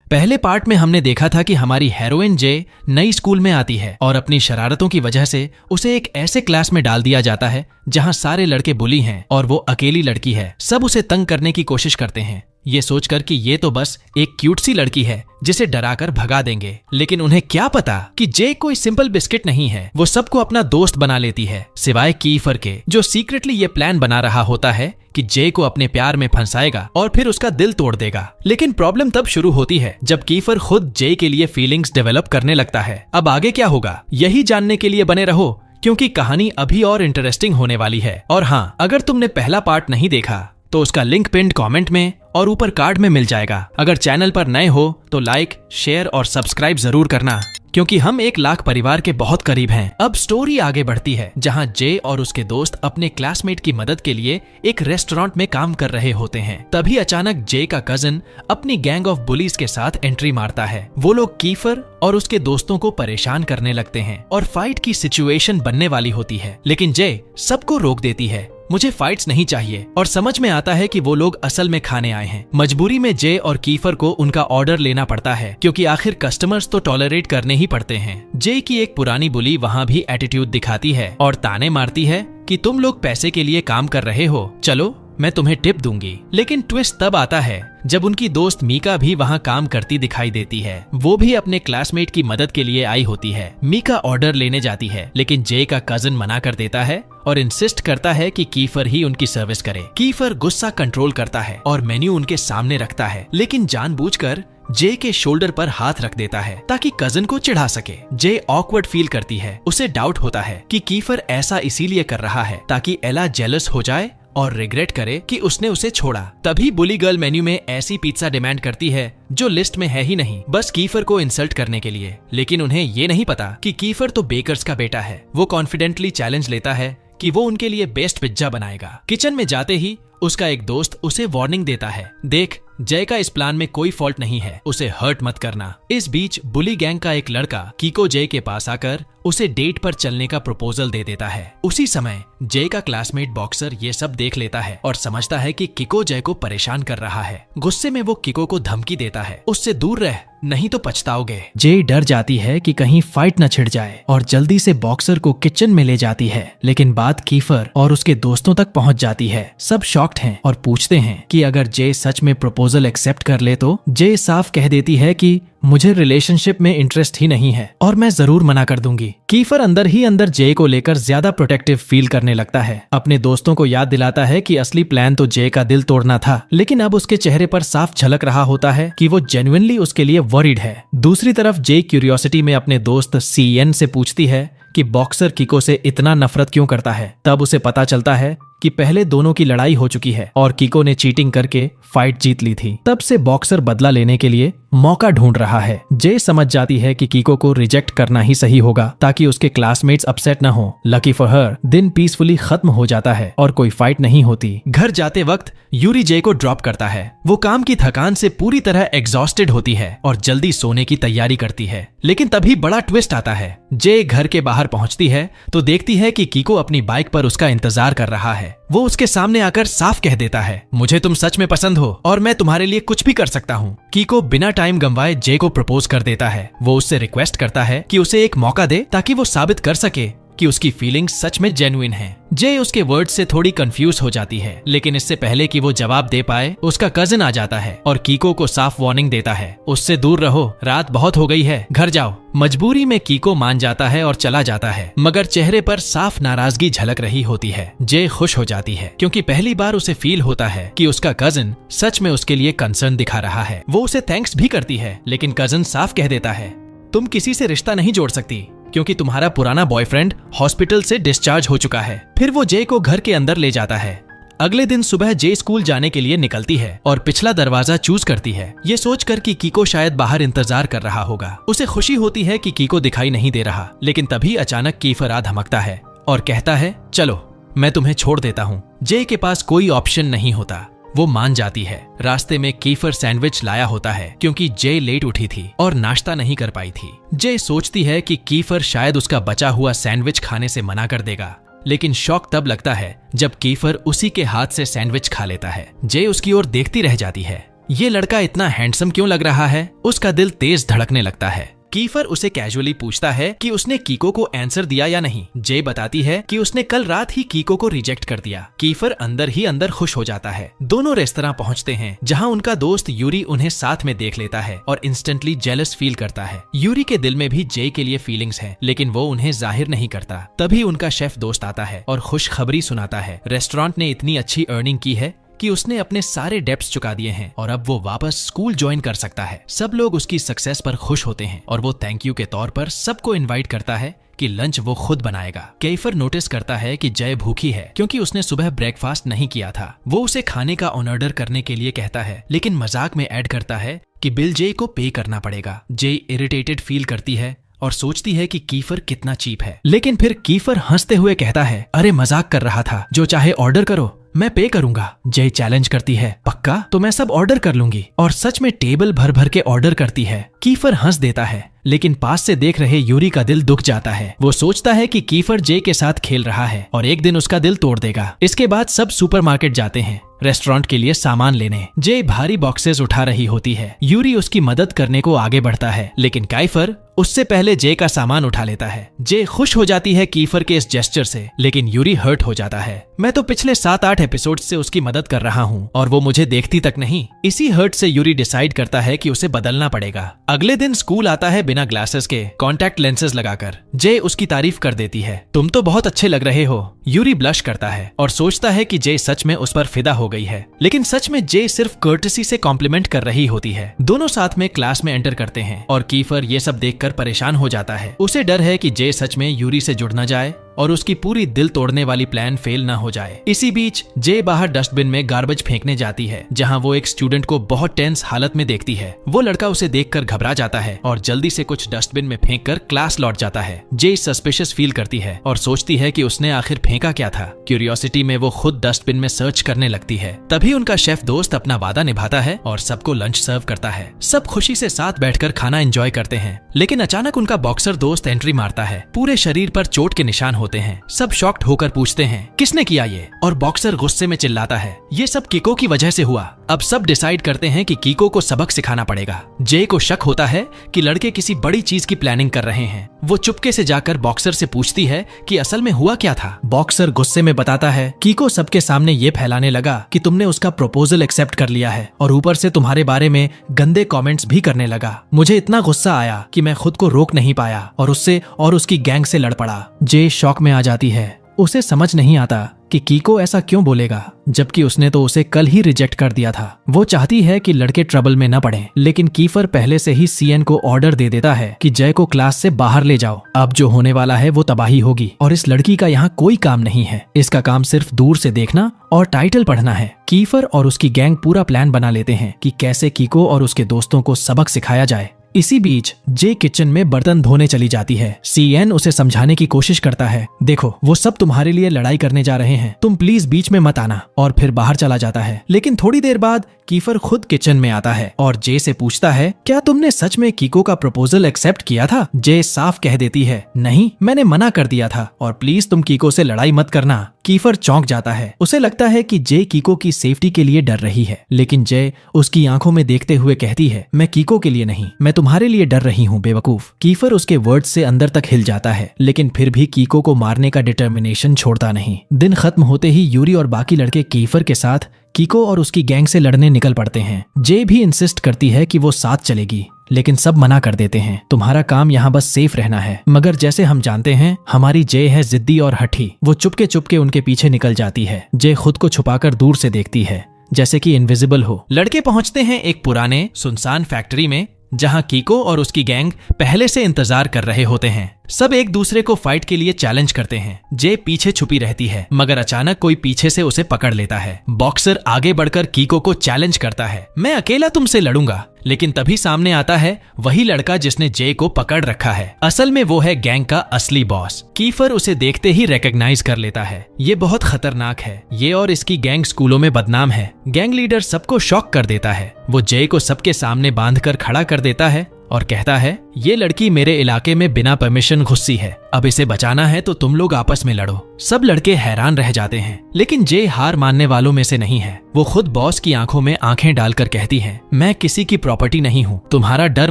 पहले पार्ट में हमने देखा था कि हमारी हीरोइन जे नई स्कूल में आती है और अपनी शरारतों की वजह से उसे एक ऐसे क्लास में डाल दिया जाता है जहां सारे लड़के बुली हैं और वो अकेली लड़की है। सब उसे तंग करने की कोशिश करते हैं, ये सोचकर कि ये तो बस एक क्यूट सी लड़की है जिसे डराकर भगा देंगे। लेकिन उन्हें क्या पता कि जे कोई सिंपल बिस्किट नहीं है। वो सबको अपना दोस्त बना लेती है सिवाय कीफर के, जो सीक्रेटली ये प्लान बना रहा होता है कि जे को अपने प्यार में फंसाएगा और फिर उसका दिल तोड़ देगा। लेकिन प्रॉब्लम तब शुरू होती है जब कीफर खुद जे के लिए फीलिंग्स डेवलप करने लगता है। अब आगे क्या होगा यही जानने के लिए बने रहो, क्योंकि कहानी अभी और इंटरेस्टिंग होने वाली है। और हाँ, अगर तुमने पहला पार्ट नहीं देखा तो उसका लिंक पिन्ड कमेंट में और ऊपर कार्ड में मिल जाएगा। अगर चैनल पर नए हो तो लाइक, शेयर और सब्सक्राइब जरूर करना, क्योंकि हम 1 लाख परिवार के बहुत करीब हैं। अब स्टोरी आगे बढ़ती है जहां जे और उसके दोस्त अपने क्लासमेट की मदद के लिए एक रेस्टोरेंट में काम कर रहे होते हैं। तभी अचानक जे का कजिन अपनी गैंग ऑफ बुलीज के साथ एंट्री मारता है। वो लोग कीफर और उसके दोस्तों को परेशान करने लगते हैं और फाइट की सिचुएशन बनने वाली होती है। लेकिन जे सबको रोक देती है, मुझे फाइट्स नहीं चाहिए, और समझ में आता है कि वो लोग असल में खाने आए हैं। मजबूरी में जे और कीफर को उनका ऑर्डर लेना पड़ता है, क्योंकि आखिर कस्टमर्स तो टॉलरेट करने ही पड़ते हैं। जे की एक पुरानी बुली वहाँ भी एटीट्यूड दिखाती है और ताने मारती है कि तुम लोग पैसे के लिए काम कर रहे हो, चलो मैं तुम्हें टिप दूंगी। लेकिन ट्विस्ट तब आता है जब उनकी दोस्त मीका भी वहाँ काम करती दिखाई देती है। वो भी अपने क्लासमेट की मदद के लिए आई होती है। मीका ऑर्डर लेने जाती है, लेकिन जे का कजिन मना कर देता है और इंसिस्ट करता है कि कीफर ही उनकी सर्विस करे। कीफर गुस्सा कंट्रोल करता है और मेन्यू उनके सामने रखता है, लेकिन जानबूझकर जे के शोल्डर पर हाथ रख देता है ताकि कजिन को चिढ़ा सके। जे ऑकवर्ड फील करती है। उसे डाउट होता है कि कीफर ऐसा इसीलिए कर रहा है ताकि एला जेलस हो जाए और रिग्रेट करे कि उसने उसे छोड़ा। तभी बुली गर्ल मेन्यू में ऐसी पिज्जा डिमांड करती है जो लिस्ट में है ही नहीं, बस कीफर को इंसल्ट करने के लिए। लेकिन उन्हें ये नहीं पता कि कीफर तो बेकर्स का बेटा है। वो कॉन्फिडेंटली चैलेंज लेता है कि वो उनके लिए बेस्ट पिज्जा बनाएगा। किचन में जाते ही उसका एक दोस्त उसे वार्निंग देता है, देख जय का इस प्लान में कोई फॉल्ट नहीं है, उसे हर्ट मत करना। इस बीच बुली गैंग का एक लड़का कीको जय के पास आकर उसे डेट पर चलने का प्रपोजल दे देता है। उसी समय जय का क्लासमेट बॉक्सर ये सब देख लेता है और समझता है कि किको जय को परेशान कर रहा है। गुस्से में वो किको को धमकी देता है, उससे दूर रह नहीं तो पछताओगे। जय डर जाती है कि कहीं फाइट न छिड़ जाए और जल्दी से बॉक्सर को किचन में ले जाती है। लेकिन बात कीफर और उसके दोस्तों तक पहुंच जाती है। सब शॉक्ड हैं और पूछते हैं कि अगर जय सच में प्रपोजल एक्सेप्ट कर ले तो। जय साफ कह देती है कि मुझे रिलेशनशिप में इंटरेस्ट ही नहीं है और मैं जरूर मना कर दूंगी। कीफर अंदर ही अंदर जय को लेकर ज्यादा प्रोटेक्टिव फील करने लगता है। अपने दोस्तों को याद दिलाता है कि असली प्लान तो जय का दिल तोड़ना था, लेकिन अब उसके चेहरे पर साफ झलक रहा होता है कि वो जेन्युइनली उसके लिए वरीड है। दूसरी तरफ जय क्यूरियोसिटी में अपने दोस्त सीएन से पूछती है कि बॉक्सर किको से इतना नफरत क्यों करता है। तब उसे पता चलता है कि पहले दोनों की लड़ाई हो चुकी है और किको ने चीटिंग करके फाइट जीत ली थी। तब से बॉक्सर बदला लेने के लिए मौका ढूंढ रहा है। जे समझ जाती है कि किको को रिजेक्ट करना ही सही होगा ताकि उसके क्लासमेट्स अपसेट न हो। लकी फॉर हर दिन पीसफुली खत्म हो जाता है और कोई फाइट नहीं होती। घर जाते वक्त यूरी जे को ड्रॉप करता है। वो काम की थकान से पूरी तरह एग्जॉस्टेड होती है और जल्दी सोने की तैयारी करती है। लेकिन तभी बड़ा ट्विस्ट आता है। जे घर के बाहर पहुंचती है तो देखती है कि किको अपनी बाइक पर उसका इंतजार कर रहा है। वो उसके सामने आकर साफ कह देता है, मुझे तुम सच में पसंद हो और मैं तुम्हारे लिए कुछ भी कर सकता हूँ। किको बिना टाइम गंवाए जे को प्रपोज कर देता है। वो उससे रिक्वेस्ट करता है कि उसे एक मौका दे ताकि वो साबित कर सके कि उसकी फीलिंग्स सच में जेन्युइन हैं। जे उसके वर्ड से थोड़ी कंफ्यूज हो जाती है, लेकिन इससे पहले कि वो जवाब दे पाए उसका कजिन आ जाता है और कीको को साफ वार्निंग देता है, उससे दूर रहो, रात बहुत हो गई है, घर जाओ। मजबूरी में कीको मान जाता है और चला जाता है, मगर चेहरे पर साफ नाराजगी झलक रही होती है। जे खुश हो जाती है क्योंकि पहली बार उसे फील होता है कि उसका कजिन सच में उसके लिए कंसर्न दिखा रहा है। वो उसे थैंक्स भी करती है, लेकिन कजिन साफ कह देता है, तुम किसी से रिश्ता नहीं जोड़ सकती क्योंकि तुम्हारा पुराना बॉयफ्रेंड हॉस्पिटल से डिस्चार्ज हो चुका है। फिर वो जे को घर के अंदर ले जाता है। अगले दिन सुबह जे स्कूल जाने के लिए निकलती है और पिछला दरवाजा चूज करती है, ये सोचकर कि कीको शायद बाहर इंतजार कर रहा होगा। उसे खुशी होती है कि कीको दिखाई नहीं दे रहा, लेकिन तभी अचानक कीफर आ धमकता है और कहता है, चलो मैं तुम्हें छोड़ देता हूँ। जे के पास कोई ऑप्शन नहीं होता, वो मान जाती है। रास्ते में कीफर सैंडविच लाया होता है क्योंकि जे लेट उठी थी और नाश्ता नहीं कर पाई थी। जे सोचती है कि कीफर शायद उसका बचा हुआ सैंडविच खाने से मना कर देगा, लेकिन शॉक तब लगता है जब कीफर उसी के हाथ से सैंडविच खा लेता है। जे उसकी ओर देखती रह जाती है। ये लड़का इतना हैंडसम क्यों लग रहा है? उसका दिल तेज धड़कने लगता है। कीफर उसे कैजुअली पूछता है कि उसने कीको को आंसर दिया या नहीं। जे बताती है कि उसने कल रात ही कीको को रिजेक्ट कर दिया। कीफर अंदर ही अंदर खुश हो जाता है। दोनों रेस्तरां पहुंचते हैं जहां उनका दोस्त यूरी उन्हें साथ में देख लेता है और इंस्टेंटली जेलस फील करता है। यूरी के दिल में भी जे के लिए फीलिंग्स हैं, लेकिन वो उन्हें जाहिर नहीं करता। तभी उनका शेफ दोस्त आता है और खुशखबरी सुनाता है। रेस्टोरेंट ने इतनी अच्छी अर्निंग की है कि उसने अपने सारे डेब्ट्स चुका दिए हैं और अब वो वापस स्कूल ज्वाइन कर सकता है। सब लोग उसकी सक्सेस पर खुश होते हैं और वो थैंक यू के तौर पर सबको इनवाइट करता है कि लंच वो खुद बनाएगा। कीफर नोटिस करता है कि जय भूखी है क्योंकि उसने सुबह ब्रेकफास्ट नहीं किया था। वो उसे खाने का ऑर्डर करने के लिए कहता है, लेकिन मजाक में ऐड करता है कि बिल जे को पे करना पड़ेगा। जे इरिटेटेड फील करती है और सोचती है कि कीफर कितना चीप है, लेकिन फिर कीफर हंसते हुए कहता है, अरे मजाक कर रहा था, जो चाहे ऑर्डर करो, मैं पे करूंगा। जय चैलेंज करती है, पक्का? तो मैं सब ऑर्डर कर लूंगी। और सच में टेबल भर भर के ऑर्डर करती है। कीफर हंस देता है, लेकिन पास से देख रहे यूरी का दिल दुख जाता है। वो सोचता है कि कीफर जे के साथ खेल रहा है और एक दिन उसका दिल तोड़ देगा। इसके बाद सब सुपरमार्केट जाते हैं रेस्टोरेंट के लिए सामान लेने। जे भारी बॉक्सेस उठा रही होती है। यूरी उसकी मदद करने को आगे बढ़ता है, लेकिन कीफर उससे पहले जे का सामान उठा लेता है। जे खुश हो जाती है कीफर के इस जेस्चर से, लेकिन यूरी हर्ट हो जाता है। मैं तो पिछले 7-8 एपिसोड से उसकी मदद कर रहा हूँ और वो मुझे देखती तक नहीं। इसी हर्ट से यूरी डिसाइड करता है कि उसे बदलना पड़ेगा। अगले दिन स्कूल आता है बिना ग्लासेस के, कॉन्टैक्ट लेंसेज लगाकर। जे उसकी तारीफ कर देती है, तुम तो बहुत अच्छे लग रहे हो। यूरी ब्लश करता है और सोचता है कि जे सच में उस पर फिदा हो गई है, लेकिन सच में जे सिर्फ कर्टसी से कॉम्प्लीमेंट कर रही होती है। दोनों साथ में क्लास में एंटर करते हैं और कीफर ये सब देखकर परेशान हो जाता है। उसे डर है कि जे सच में यूरी से जुड़ न जाए और उसकी पूरी दिल तोड़ने वाली प्लान फेल ना हो जाए। इसी बीच जे बाहर डस्टबिन में गार्बेज फेंकने जाती है, जहां वो एक स्टूडेंट को बहुत टेंस हालत में देखती है। वो लड़का उसे देखकर घबरा जाता है और जल्दी से कुछ डस्टबिन में फेंककर क्लास लौट जाता है। जे सस्पिशियस फील करती है और सोचती है कि उसने आखिर फेंका क्या था। क्यूरियोसिटी में वो खुद डस्टबिन में सर्च करने लगती है। तभी उनका शेफ दोस्त अपना वादा निभाता है और सबको लंच सर्व करता है। सब खुशी से साथ बैठकर खाना एंजॉय करते हैं, लेकिन अचानक उनका बॉक्सर दोस्त एंट्री मारता है। पूरे शरीर पर चोट के निशान होते हैं। सब शॉक्ड होकर पूछते हैं, किसने किया ये? और बॉक्सर गुस्से में चिल्लाता है, ये सब कीको की वजह से हुआ। अब सब डिसाइड करते हैं कि कीको को सबक सिखाना पड़ेगा। जे को शक होता है कि लड़के किसी बड़ी चीज की प्लानिंग कर रहे हैं। वो चुपके से जाकर बॉक्सर से पूछती है कि असल में हुआ क्या था। बॉक्सर गुस्से में बताता है, कीको सबके सामने ये फैलाने लगा कि तुमने उसका प्रपोजल एक्सेप्ट कर लिया है और ऊपर से तुम्हारे बारे में गंदे कमेंट्स भी करने लगा। मुझे इतना गुस्सा आया कि मैं खुद को रोक नहीं पाया और उससे और उसकी गैंग से लड़ पड़ा। जे शॉक में आ जाती है। उसे समझ नहीं आता कि कीको ऐसा क्यों बोलेगा, जबकि उसने तो उसे कल ही रिजेक्ट कर दिया था। वो चाहती है कि लड़के ट्रबल में न पड़े, लेकिन कीफर पहले से ही सीएन को ऑर्डर दे देता है कि जय को क्लास से बाहर ले जाओ। अब जो होने वाला है वो तबाही होगी और इस लड़की का यहाँ कोई काम नहीं है। इसका काम सिर्फ दूर से देखना और टाइटल पढ़ना है। कीफर और उसकी गैंग पूरा प्लान बना लेते हैं कि कैसे कीको और उसके दोस्तों को सबक सिखाया जाए। इसी बीच जे किचन में बर्तन धोने चली जाती है। सीएन उसे समझाने की कोशिश करता है, देखो वो सब तुम्हारे लिए लड़ाई करने जा रहे हैं, तुम प्लीज बीच में मत आना, और फिर बाहर चला जाता है। लेकिन थोड़ी देर बाद कीफर खुद किचन में आता है और जे से पूछता है, क्या तुमने सच में कीको का प्रपोजल एक्सेप्ट किया था? जे साफ कह देती है, नहीं, मैंने मना कर दिया था और प्लीज तुम कीको से लड़ाई मत करना। कीफर चौंक जाता है। उसे लगता है कि जे कीको की सेफ्टी के लिए डर रही है, लेकिन जे उसकी आंखों में देखते हुए कहती है, मैं कीको के लिए नहीं, मैं तुम्हारे लिए डर रही हूँ बेवकूफ। कीफर उसके वर्ड्स से अंदर तक हिल जाता है, लेकिन फिर भी कीको को मारने का डिटर्मिनेशन छोड़ता नहीं। दिन खत्म होते ही यूरी और बाकी लड़के कीफर के साथ कीको और उसकी गैंग से लड़ने निकल पड़ते हैं। जे भी इंसिस्ट करती है कि वो साथ चलेगी, लेकिन सब मना कर देते हैं। तुम्हारा काम यहाँ बस सेफ रहना है। मगर जैसे हम जानते हैं, हमारी जे है जिद्दी और हठी। वो चुपके चुपके उनके पीछे निकल जाती है। जे खुद को छुपाकर दूर से देखती है, जैसे कि इनविजिबल हो। लड़के पहुंचते हैं एक पुराने सुनसान फैक्ट्री में, जहां कीको और उसकी गैंग पहले से इंतजार कर रहे होते हैं। सब एक दूसरे को फाइट के लिए चैलेंज करते हैं। जे पीछे छुपी रहती है, मगर अचानक कोई पीछे से उसे पकड़ लेता है। बॉक्सर आगे बढ़कर कीको को चैलेंज करता है, मैं अकेला तुमसे लड़ूंगा। लेकिन तभी सामने आता है वही लड़का जिसने जे को पकड़ रखा है। असल में वो है गैंग का असली बॉस। कीफर उसे देखते ही रिकॉग्नाइज कर लेता है। ये बहुत खतरनाक है। ये और इसकी गैंग स्कूलों में बदनाम है। गैंग लीडर सबको शॉक कर देता है। वो जे को सबके सामने बांधकर खड़ा कर देता है और कहता है, ये लड़की मेरे इलाके में बिना परमिशन घुसी है, अब इसे बचाना है तो तुम लोग आपस में लड़ो। सब लड़के हैरान रह जाते हैं, लेकिन जे हार मानने वालों में से नहीं है। वो खुद बॉस की आंखों में आंखें डालकर कहती है, मैं किसी की प्रॉपर्टी नहीं हूँ, तुम्हारा डर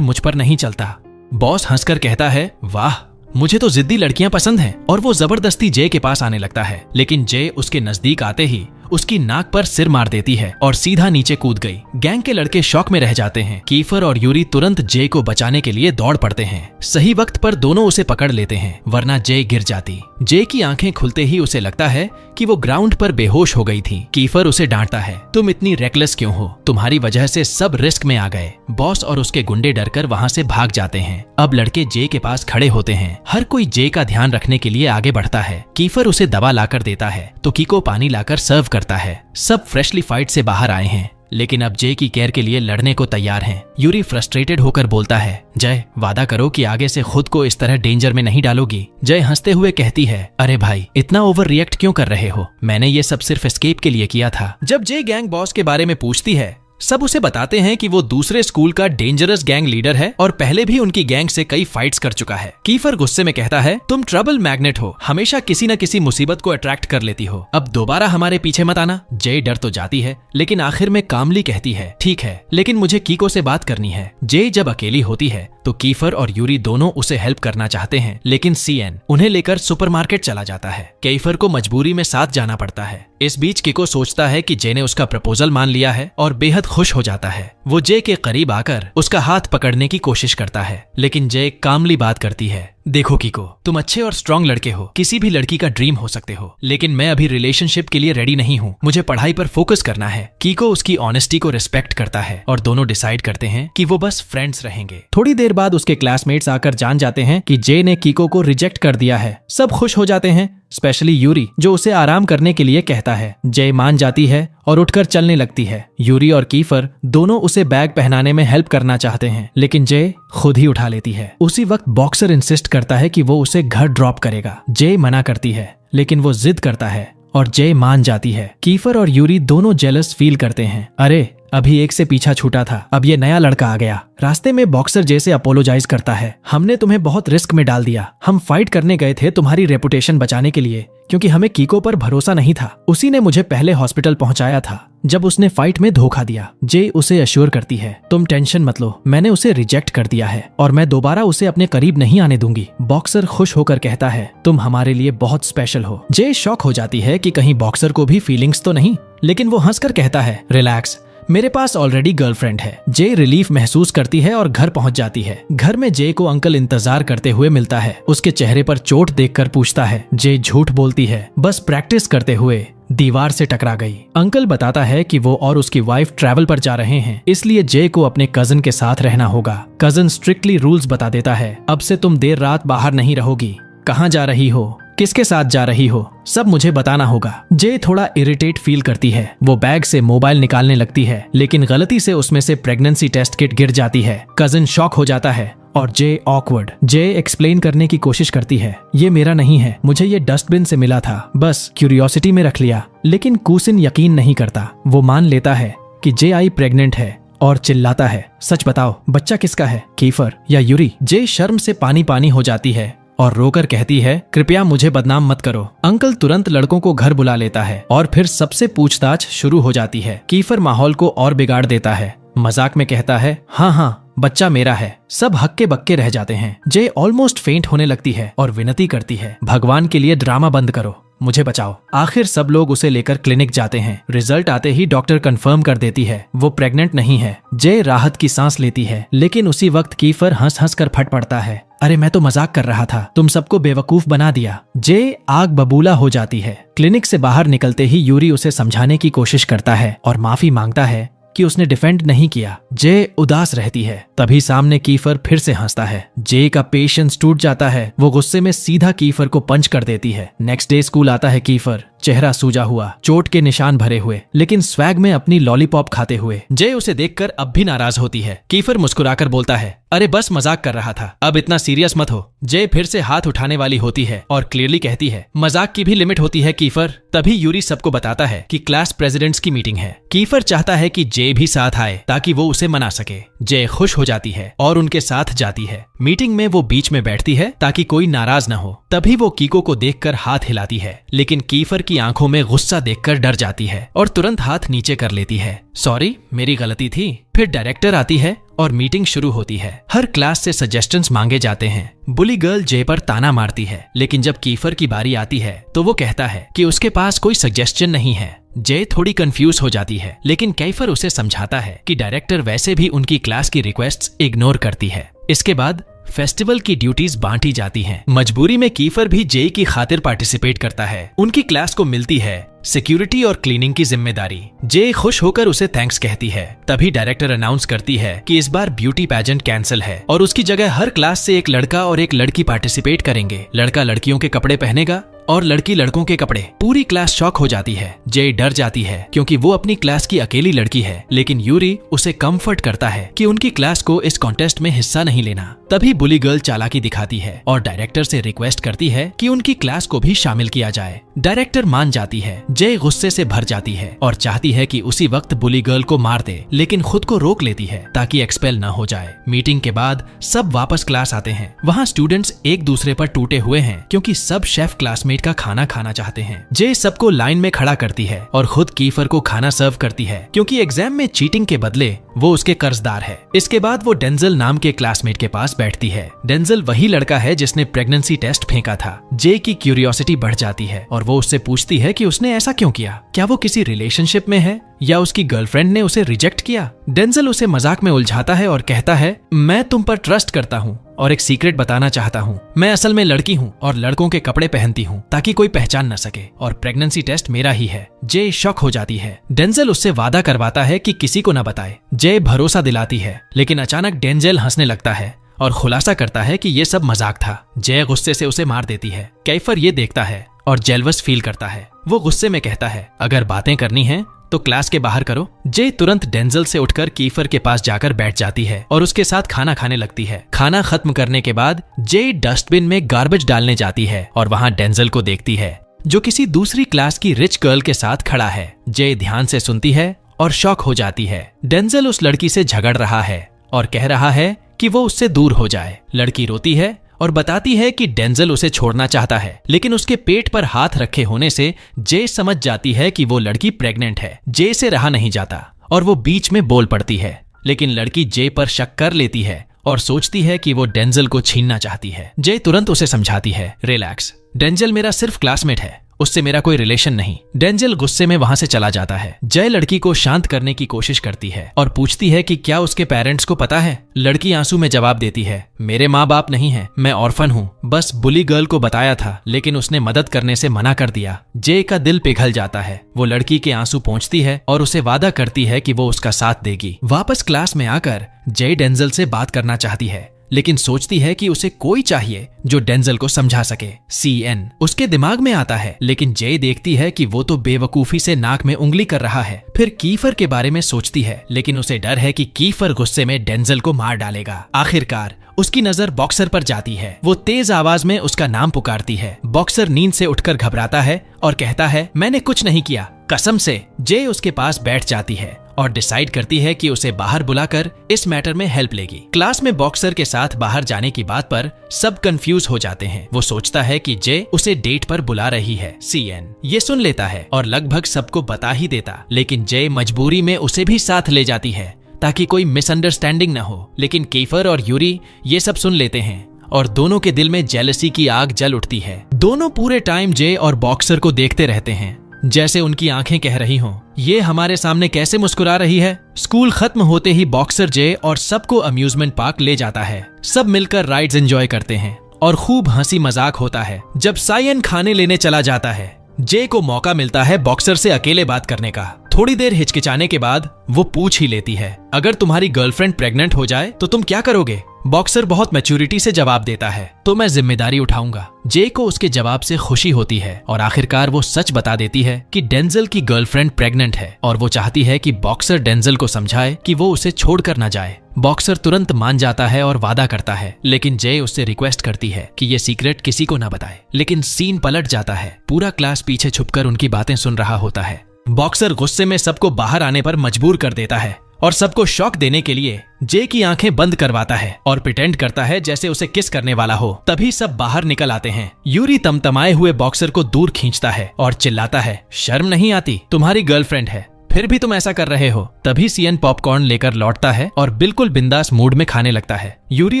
मुझ पर नहीं चलता। बॉस हंसकर कहता है, वाह, मुझे तो जिद्दी लड़कियां पसंद हैं। और वो जबरदस्ती जे के पास आने लगता है, लेकिन जे उसके नजदीक आते ही उसकी नाक पर सिर मार देती है और सीधा नीचे कूद गई। गैंग के लड़के शॉक में रह जाते हैं। कीफर और यूरी तुरंत जे को बचाने के लिए दौड़ पड़ते हैं। सही वक्त पर दोनों उसे पकड़ लेते हैं, वरना जे गिर जाती। जे की आंखें खुलते ही उसे लगता है कि वो ग्राउंड पर बेहोश हो गई थी। कीफर उसे डांटता है, तुम इतनी रेकलेस क्यों हो? तुम्हारी वजह से सब रिस्क में आ गए। बॉस और उसके गुंडे डरकर वहाँ से भाग जाते हैं। अब लड़के जे के पास खड़े होते हैं। हर कोई जे का ध्यान रखने के लिए आगे बढ़ता है। कीफर उसे दवा लाकर देता है तो कीको पानी लाकर सर्व करता है। सब फ्रेशली फाइट से बाहर आए हैं, लेकिन अब जे की केयर के लिए लड़ने को तैयार हैं। यूरी फ्रस्ट्रेटेड होकर बोलता है, जय, वादा करो कि आगे से खुद को इस तरह डेंजर में नहीं डालोगी। जय हंसते हुए कहती है, अरे भाई, इतना ओवर रिएक्ट क्यों कर रहे हो? मैंने ये सब सिर्फ एस्केप के लिए किया था। जब जे गैंग बॉस के बारे में पूछती है, सब उसे बताते हैं कि वो दूसरे स्कूल का डेंजरस गैंग लीडर है और पहले भी उनकी गैंग से कई फाइट्स कर चुका है। कीफर गुस्से में कहता है, तुम ट्रबल मैग्नेट हो, हमेशा किसी न किसी मुसीबत को अट्रैक्ट कर लेती हो। अब दोबारा हमारे पीछे मत आना। जे डर तो जाती है, लेकिन आखिर में कामली कहती है, ठीक है, लेकिन मुझे कीको से बात करनी है। जे जब अकेली होती है तो कीफर और यूरी दोनों उसे हेल्प करना चाहते हैं, लेकिन सीएन उन्हें लेकर सुपरमार्केट चला जाता है। कीफर को मजबूरी में साथ जाना पड़ता है। इस बीच कीको सोचता है कि जे ने उसका प्रपोजल मान लिया है और बेहद खुश हो जाता है। वो जे के करीब आकर उसका हाथ पकड़ने की कोशिश करता है, लेकिन जे कामली बात करती है, देखो कीको, तुम अच्छे और स्ट्रॉन्ग लड़के हो, किसी भी लड़की का ड्रीम हो सकते हो, लेकिन मैं अभी रिलेशनशिप के लिए रेडी नहीं हूँ। मुझे पढ़ाई पर फोकस करना है। कीको उसकी ऑनेस्टी को रिस्पेक्ट करता है और दोनों डिसाइड करते हैं कि वो बस फ्रेंड्स रहेंगे। थोड़ी देर बाद उसके क्लासमेट्स आकर जान जाते हैं कि जे ने कीको को रिजेक्ट कर दिया है। सब खुश हो जाते हैं, स्पेशली यूरी, जो उसे आराम करने के लिए कहता है। जे मान जाती है और उठकर चलने लगती है। यूरी और कीफर दोनों उसे बैग पहनाने में हेल्प करना चाहते हैं, लेकिन जे खुद ही उठा लेती है। उसी वक्त बॉक्सर इंसिस्ट करता है कि वो उसे घर ड्रॉप करेगा। जे मना करती है, लेकिन वो जिद करता है और जे मान जाती है। कीफर और यूरी दोनों जेलस फील करते हैं। अरे, अभी एक से पीछा छूटा था, अब ये नया लड़का आ गया। रास्ते में बॉक्सर जे से अपोलोजाइज करता है, हमने तुम्हें बहुत रिस्क में डाल दिया। हम फाइट करने गए थे तुम्हारी रेपुटेशन बचाने के लिए, क्योंकि हमें कीको पर भरोसा नहीं था। उसी ने मुझे पहले हॉस्पिटल पहुंचाया था जब उसने फाइट में धोखा दिया। जे उसे अश्योर करती है, तुम टेंशन मत लो, मैंने उसे रिजेक्ट कर दिया है और मैं दोबारा उसे अपने करीब नहीं आने दूंगी। बॉक्सर खुश होकर कहता है, तुम हमारे लिए बहुत स्पेशल हो। जे शॉक हो जाती है कि कहीं बॉक्सर को भी फीलिंग्स तो नहीं, लेकिन वो हंसकर कहता है, रिलैक्स, मेरे पास ऑलरेडी गर्लफ्रेंड है। जे रिलीफ महसूस करती है और घर पहुंच जाती है। घर में जे को अंकल इंतजार करते हुए मिलता है। उसके चेहरे पर चोट देखकर पूछता है। जे झूठ बोलती है, बस प्रैक्टिस करते हुए दीवार से टकरा गई। अंकल बताता है कि वो और उसकी वाइफ ट्रैवल पर जा रहे हैं, इसलिए जे को अपने कजन के साथ रहना होगा। कजन स्ट्रिक्टली रूल्स बता देता है, अब से तुम देर रात बाहर नहीं रहोगी। कहाँ जा रही हो, किसके साथ जा रही हो, सब मुझे बताना होगा। जे थोड़ा इरिटेट फील करती है। वो बैग से मोबाइल निकालने लगती है, लेकिन गलती से उसमें से प्रेगनेंसी टेस्ट किट गिर जाती है। कजन शॉक हो जाता है और जे ऑकवर्ड। जे एक्सप्लेन करने की कोशिश करती है, ये मेरा नहीं है, मुझे ये डस्टबिन से मिला था, बस क्यूरियोसिटी में रख लिया। लेकिन कूसिन यकीन नहीं करता। वो मान लेता है कि जे आई प्रेग्नेंट है और चिल्लाता है, सच बताओ, बच्चा किसका है, कीफर या यूरी? जे शर्म से पानी पानी हो जाती है और रोकर कहती है, कृपया मुझे बदनाम मत करो। अंकल तुरंत लड़कों को घर बुला लेता है और फिर सबसे पूछताछ शुरू हो जाती है। कीफर माहौल को और बिगाड़ देता है। मजाक में कहता है, हाँ, बच्चा मेरा है। सब हक्के बक्के रह जाते हैं। जे ऑलमोस्ट फेंट होने लगती है और विनती करती है, भगवान के लिए ड्रामा बंद करो, मुझे बचाओ। आखिर सब लोग उसे लेकर क्लिनिक जाते हैं। रिजल्ट आते ही डॉक्टर कंफर्म कर देती है वो प्रेग्नेंट नहीं है। जे राहत की सांस लेती है, लेकिन उसी वक्त कीफर हंस हंस कर फट पड़ता है, अरे मैं तो मजाक कर रहा था, तुम सबको बेवकूफ बना दिया। जे आग बबूला हो जाती है। क्लिनिक से बाहर निकलते ही यूरी उसे समझाने की कोशिश करता है और माफी मांगता है कि उसने डिफेंड नहीं किया। जे उदास रहती है। तभी सामने कीफर फिर से हंसता है। जे का पेशेंस टूट जाता है। वो गुस्से में सीधा कीफर को पंच कर देती है। नेक्स्ट डे स्कूल आता है कीफर। चेहरा सूजा हुआ, चोट के निशान भरे हुए, लेकिन स्वैग में अपनी लॉलीपॉप खाते हुए। जे उसे देखकर अब भी नाराज होती है। कीफर मुस्कुराकर बोलता है, अरे बस मजाक कर रहा था, अब इतना सीरियस मत हो। जे फिर से हाथ उठाने वाली होती है और क्लियरली कहती है, मजाक की भी लिमिट होती है कीफर। तभी यूरी सबको बताता है कि क्लास प्रेसिडेंट्स की मीटिंग है। कीफर चाहता है कि जे भी साथ आए ताकि वो उसे मना सके। जे खुश हो जाती है और उनके साथ जाती है। मीटिंग में वो बीच में बैठती है ताकि कोई नाराज न हो। तभी वो कीको को देखकर हाथ हिलाती है, लेकिन कीफर की आंखों में गुस्सा देखकर डर जाती है और तुरंत हाथ नीचे कर लेती है। सॉरी, मेरी गलती थी। फिर डायरेक्टर आती है और मीटिंग शुरू होती है। हर क्लास से सजेशंस मांगे जाते हैं। बुली गर्ल जे पर ताना मारती है, लेकिन जब कीफर की बारी आती है तो वो कहता है कि उसके पास कोई सजेशन नहीं है। जे थोड़ी कंफ्यूज हो जाती है, लेकिन कीफर उसे समझाता है कि डायरेक्टर वैसे भी उनकी क्लास की रिक्वेस्ट्स इग्नोर करती है। इसके बाद फेस्टिवल की ड्यूटीज बांटी जाती हैं। मजबूरी में कीफर भी जे की खातिर पार्टिसिपेट करता है। उनकी क्लास को मिलती है सिक्योरिटी और क्लीनिंग की जिम्मेदारी। जे खुश होकर उसे थैंक्स कहती है। तभी डायरेक्टर अनाउंस करती है कि इस बार ब्यूटी पैजेंट कैंसिल है और उसकी जगह हर क्लास से एक लड़का और एक लड़की पार्टिसिपेट करेंगे। लड़का लड़कियों के कपड़े पहनेगा और लड़की लड़कों के कपड़े। पूरी क्लास शॉक हो जाती है। जे डर जाती है क्योंकि वो अपनी क्लास की अकेली लड़की है, लेकिन यूरी उसे कंफर्ट करता है कि उनकी क्लास को इस कॉन्टेस्ट में हिस्सा नहीं लेना। तभी बुली गर्ल चालाकी दिखाती है और डायरेक्टर से रिक्वेस्ट करती है कि उनकी क्लास को भी शामिल किया जाए। डायरेक्टर मान जाती है। जे गुस्से से भर जाती है और चाहती है कि उसी वक्त बुली गर्ल को मार दे, लेकिन खुद को रोक लेती है ताकि एक्सपेल न हो जाए। मीटिंग के बाद सब वापस क्लास आते हैं। वहाँ स्टूडेंट्स एक दूसरे पर टूटे हुए हैं क्योंकि सब शेफ क्लासमेट का खाना खाना चाहते हैं। जे सबको लाइन में खड़ा करती है और खुद कीफर को खाना सर्व करती है क्योंकि एग्जाम में चीटिंग के बदले वो उसके कर्जदार है। इसके बाद वो डेंजल नाम के क्लासमेट के पास बैठती है। डेंजल वही लड़का है जिसने प्रेगनेंसी टेस्ट फेंका था। जे की क्यूरियोसिटी बढ़ जाती है और वो उससे पूछती है कि उसने ऐसा क्यों किया। क्या वो किसी रिलेशनशिप में है या उसकी गर्लफ्रेंड ने उसे रिजेक्ट किया। डेंजल उसे मजाक में उलझाता है और कहता है, मैं तुम पर ट्रस्ट करता हूँ और एक सीक्रेट बताना चाहता हूँ। मैं असल में लड़की हूँ और लड़कों के कपड़े पहनती हूँ ताकि कोई पहचान न सके और प्रेगनेंसी टेस्ट मेरा ही है। जे शॉक हो जाती है। डेंजल उससे वादा करवाता है कि किसी को न बताए। जे भरोसा दिलाती है, लेकिन अचानक डेंजल हंसने लगता है और खुलासा करता है कि ये सब मजाक था। जे गुस्से से उसे मार देती है। कीफर ये देखता है और जेलवस फील करता है। वो गुस्से में कहता है, अगर बातें करनी है तो क्लास के बाहर करो। जे तुरंत डेंजल से उठकर कीफर के पास जाकर बैठ जाती है और उसके साथ खाना खाने लगती है। खाना खत्म करने के बाद जे डस्टबिन में गार्बेज डालने जाती है और वहाँ डेंजल को देखती है जो किसी दूसरी क्लास की रिच गर्ल के साथ खड़ा है। जे ध्यान से सुनती है और शॉक हो जाती है। डेंजल उस लड़की से झगड़ रहा है और कह रहा है कि वो उससे दूर हो जाए। लड़की रोती है और बताती है कि डेंजल उसे छोड़ना चाहता है, लेकिन उसके पेट पर हाथ रखे होने से जे समझ जाती है कि वो लड़की प्रेग्नेंट है। जे से रहा नहीं जाता और वो बीच में बोल पड़ती है, लेकिन लड़की जे पर शक कर लेती है और सोचती है कि वो डेंजल को छीनना चाहती है। जे तुरंत उसे समझाती है, रिलैक्स, डेंजल मेरा सिर्फ क्लासमेट है, उससे मेरा कोई रिलेशन नहीं। डेंजल गुस्से में वहां से चला जाता है। जय लड़की को शांत करने की कोशिश करती है और पूछती है कि क्या उसके पेरेंट्स को पता है। लड़की आंसू में जवाब देती है, मेरे माँ बाप नहीं है, मैं ऑर्फन हूँ, बस बुली गर्ल को बताया था लेकिन उसने मदद करने से मना कर दिया। जय का दिल पिघल जाता है। वो लड़की के आंसू पोंछती है और उसे वादा करती है कि वो उसका साथ देगी। वापस क्लास में आकर जय डेंजल से बात करना चाहती है, लेकिन सोचती है कि उसे कोई चाहिए जो डेंजल को समझा सके। CN उसके दिमाग में आता है, लेकिन जय देखती है कि वो तो बेवकूफी से नाक में उंगली कर रहा है। फिर कीफर के बारे में सोचती है, लेकिन उसे डर है कि कीफर गुस्से में डेंजल को मार डालेगा। आखिरकार उसकी नजर बॉक्सर पर जाती है। वो तेज आवाज में उसका नाम पुकारती है। बॉक्सर नींद से उठकर घबराता है और कहता है, मैंने कुछ नहीं किया, कसम से। जय उसके पास बैठ जाती है और डिसाइड करती है कि उसे बाहर बुलाकर इस मैटर में हेल्प लेगी। क्लास में बॉक्सर के साथ बाहर जाने की बात पर सब कंफ्यूज हो जाते हैं। वो सोचता है कि जे उसे डेट पर बुला रही है। CN ये सुन लेता है और लगभग सबको बता ही देता, लेकिन जे मजबूरी में उसे भी साथ ले जाती है ताकि कोई मिसअंडरस्टैंडिंग न हो। लेकिन कीफर और यूरी ये सब सुन लेते हैं और दोनों के दिल में जेलसी की आग जल उठती है। दोनों पूरे टाइम जे और बॉक्सर को देखते रहते हैं, जैसे उनकी आंखें कह रही हों, ये हमारे सामने कैसे मुस्कुरा रही है। स्कूल खत्म होते ही बॉक्सर जे और सबको अम्यूजमेंट पार्क ले जाता है। सब मिलकर राइड्स एंजॉय करते हैं और खूब हंसी मजाक होता है। जब सायन खाने लेने चला जाता है, जे को मौका मिलता है बॉक्सर से अकेले बात करने का। थोड़ी देर हिचकिचाने के बाद वो पूछ ही लेती है, अगर तुम्हारी गर्लफ्रेंड प्रेग्नेंट हो जाए तो तुम क्या करोगे? बॉक्सर बहुत मैच्योरिटी से जवाब देता है, तो मैं जिम्मेदारी उठाऊंगा। जे को उसके जवाब से खुशी होती है और आखिरकार वो सच बता देती है कि डेंजल की गर्लफ्रेंड प्रेग्नेंट है और वो चाहती है कि बॉक्सर डेंजल को समझाए कि वो उसे छोड़कर न जाए। बॉक्सर तुरंत मान जाता है और वादा करता है, लेकिन जे उससे रिक्वेस्ट करती है कि ये सीक्रेट किसी को न बताए। लेकिन सीन पलट जाता है, पूरा क्लास पीछे छुपकर उनकी बातें सुन रहा होता है। बॉक्सर गुस्से में सबको बाहर आने पर मजबूर कर देता है और सबको शॉक देने के लिए जे की आंखें बंद करवाता है और प्रिटेंड करता है जैसे उसे किस करने वाला हो। तभी सब बाहर निकल आते हैं। यूरी तमतमाए हुए बॉक्सर को दूर खींचता है और चिल्लाता है, शर्म नहीं आती? तुम्हारी गर्लफ्रेंड है, फिर भी तुम ऐसा कर रहे हो। तभी सीएन पॉपकॉर्न लेकर लौटता है और बिल्कुल बिंदास मूड में खाने लगता है। यूरी